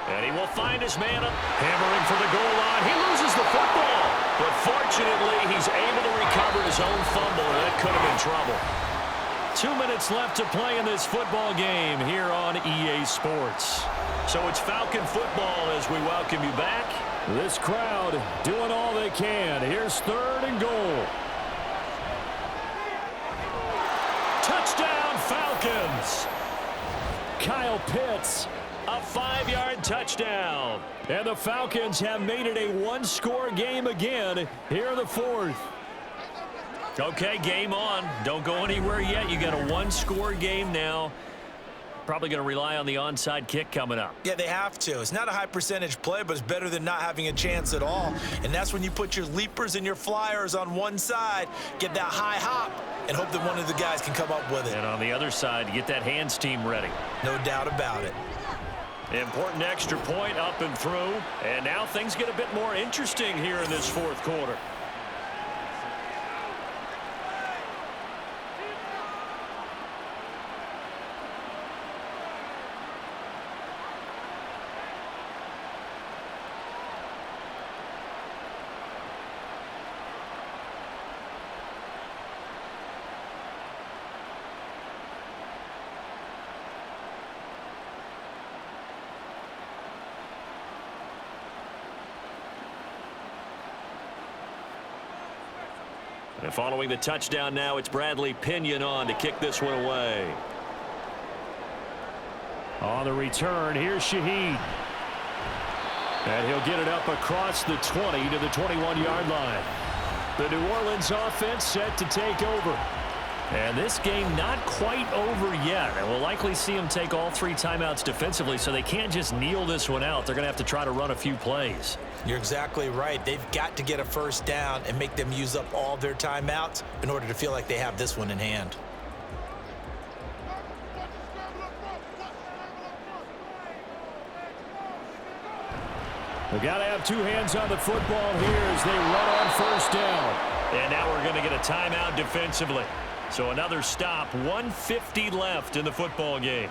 And he will find his man up, hammering for the goal line. He loses the football. But fortunately, he's able to recover his own fumble, and that could have been trouble. 2 minutes left to play in this football game here on EA Sports. So it's Falcon football as we welcome you back. This crowd doing all they can. Here's 3rd and goal. Touchdown, Falcons. Kyle Pitts 5-yard touchdown. And the Falcons have made it a one-score game again here in the fourth. Okay, game on. Don't go anywhere yet. You got a one-score game now. Probably going to rely on the onside kick coming up. Yeah, they have to. It's not a high percentage play, but it's better than not having a chance at all. And that's when you put your leapers and your flyers on one side, get that high hop, and hope that one of the guys can come up with it. And on the other side, get that hands team ready. No doubt about it. Important extra point up and through. And now things get a bit more interesting here in this fourth quarter. And following the touchdown now, it's Bradley Pinion on to kick this one away. On the return, here's Shaheed. And he'll get it up across the 20 to the 21-yard line. The New Orleans offense set to take over. And this game not quite over yet. And we'll likely see them take all 3 timeouts defensively, so they can't just kneel this one out. They're going to have to try to run a few plays. You're exactly right. They've got to get a first down and make them use up all their timeouts in order to feel like they have this one in hand. We've got to have 2 hands on the football here as they run on first down. And now we're going to get a timeout defensively. So another stop, 1:50 left in the football game.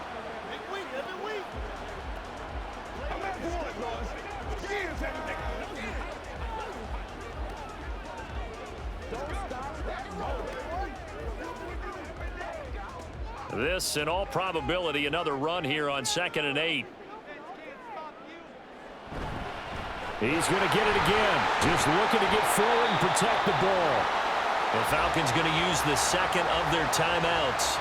This, in all probability, another run here on 2nd and 8. He's going to get it again. Just looking to get forward and protect the ball. The Falcons going to use the second of their timeouts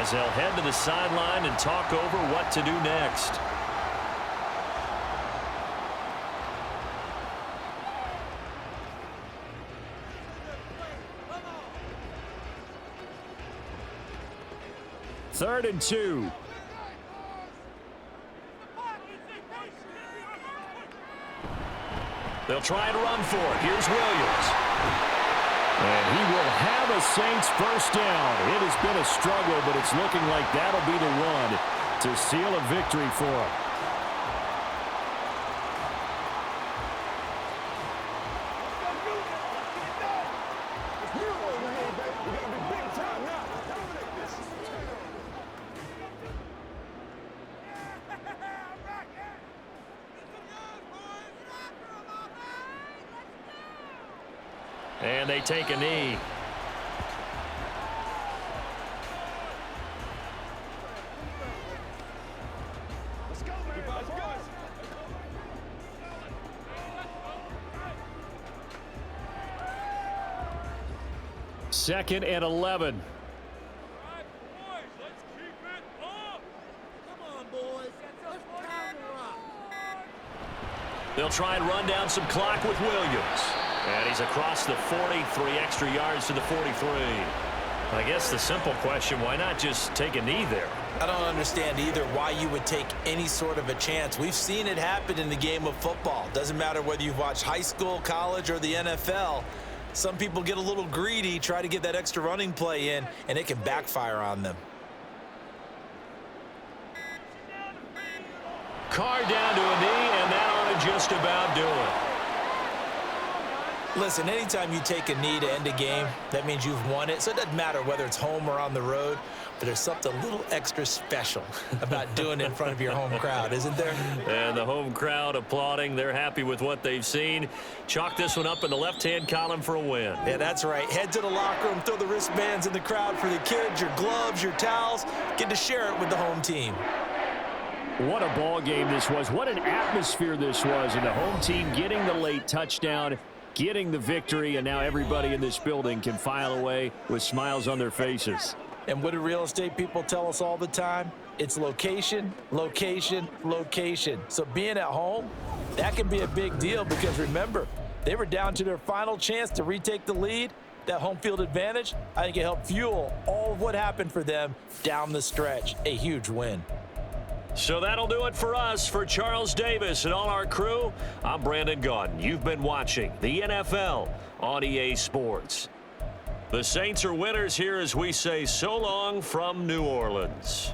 as they'll head to the sideline and talk over what to do next. Third and 2. They'll try to run for it. Here's Williams. And he will have a Saints first down. It has been a struggle, but it's looking like that'll be the one to seal a victory for him. And they take a knee. Let's go, man. Let's go. 2nd and 11. They'll try and run down some clock with Williams. And he's across the 40, 3 extra yards to the 43. I guess the simple question, why not just take a knee there? I don't understand either why you would take any sort of a chance. We've seen it happen in the game of football. Doesn't matter whether you've watched high school, college, or the NFL. Some people get a little greedy, try to get that extra running play in, and it can backfire on them. Carr down to a knee, and that ought to just about do it. Listen, anytime you take a knee to end a game, that means you've won it. So it doesn't matter whether it's home or on the road, but there's something a little extra special about doing it in front of your home crowd, isn't there? And the home crowd applauding. They're happy with what they've seen. Chalk this one up in the left-hand column for a win. Yeah, that's right. Head to the locker room, throw the wristbands in the crowd for the kids, your gloves, your towels. Get to share it with the home team. What a ball game this was. What an atmosphere this was. And the home team getting the late touchdown, getting the victory, and now everybody in this building can file away with smiles on their faces. And what do real estate people tell us all the time? It's location, location, location. So being at home, that can be a big deal because remember, they were down to their final chance to retake the lead. That home field advantage, I think it helped fuel all of what happened for them down the stretch. A huge win. So that'll do it for us. For Charles Davis and all our crew, I'm Brandon Gaudin. You've been watching the NFL on EA Sports. The Saints are winners here as we say so long from New Orleans.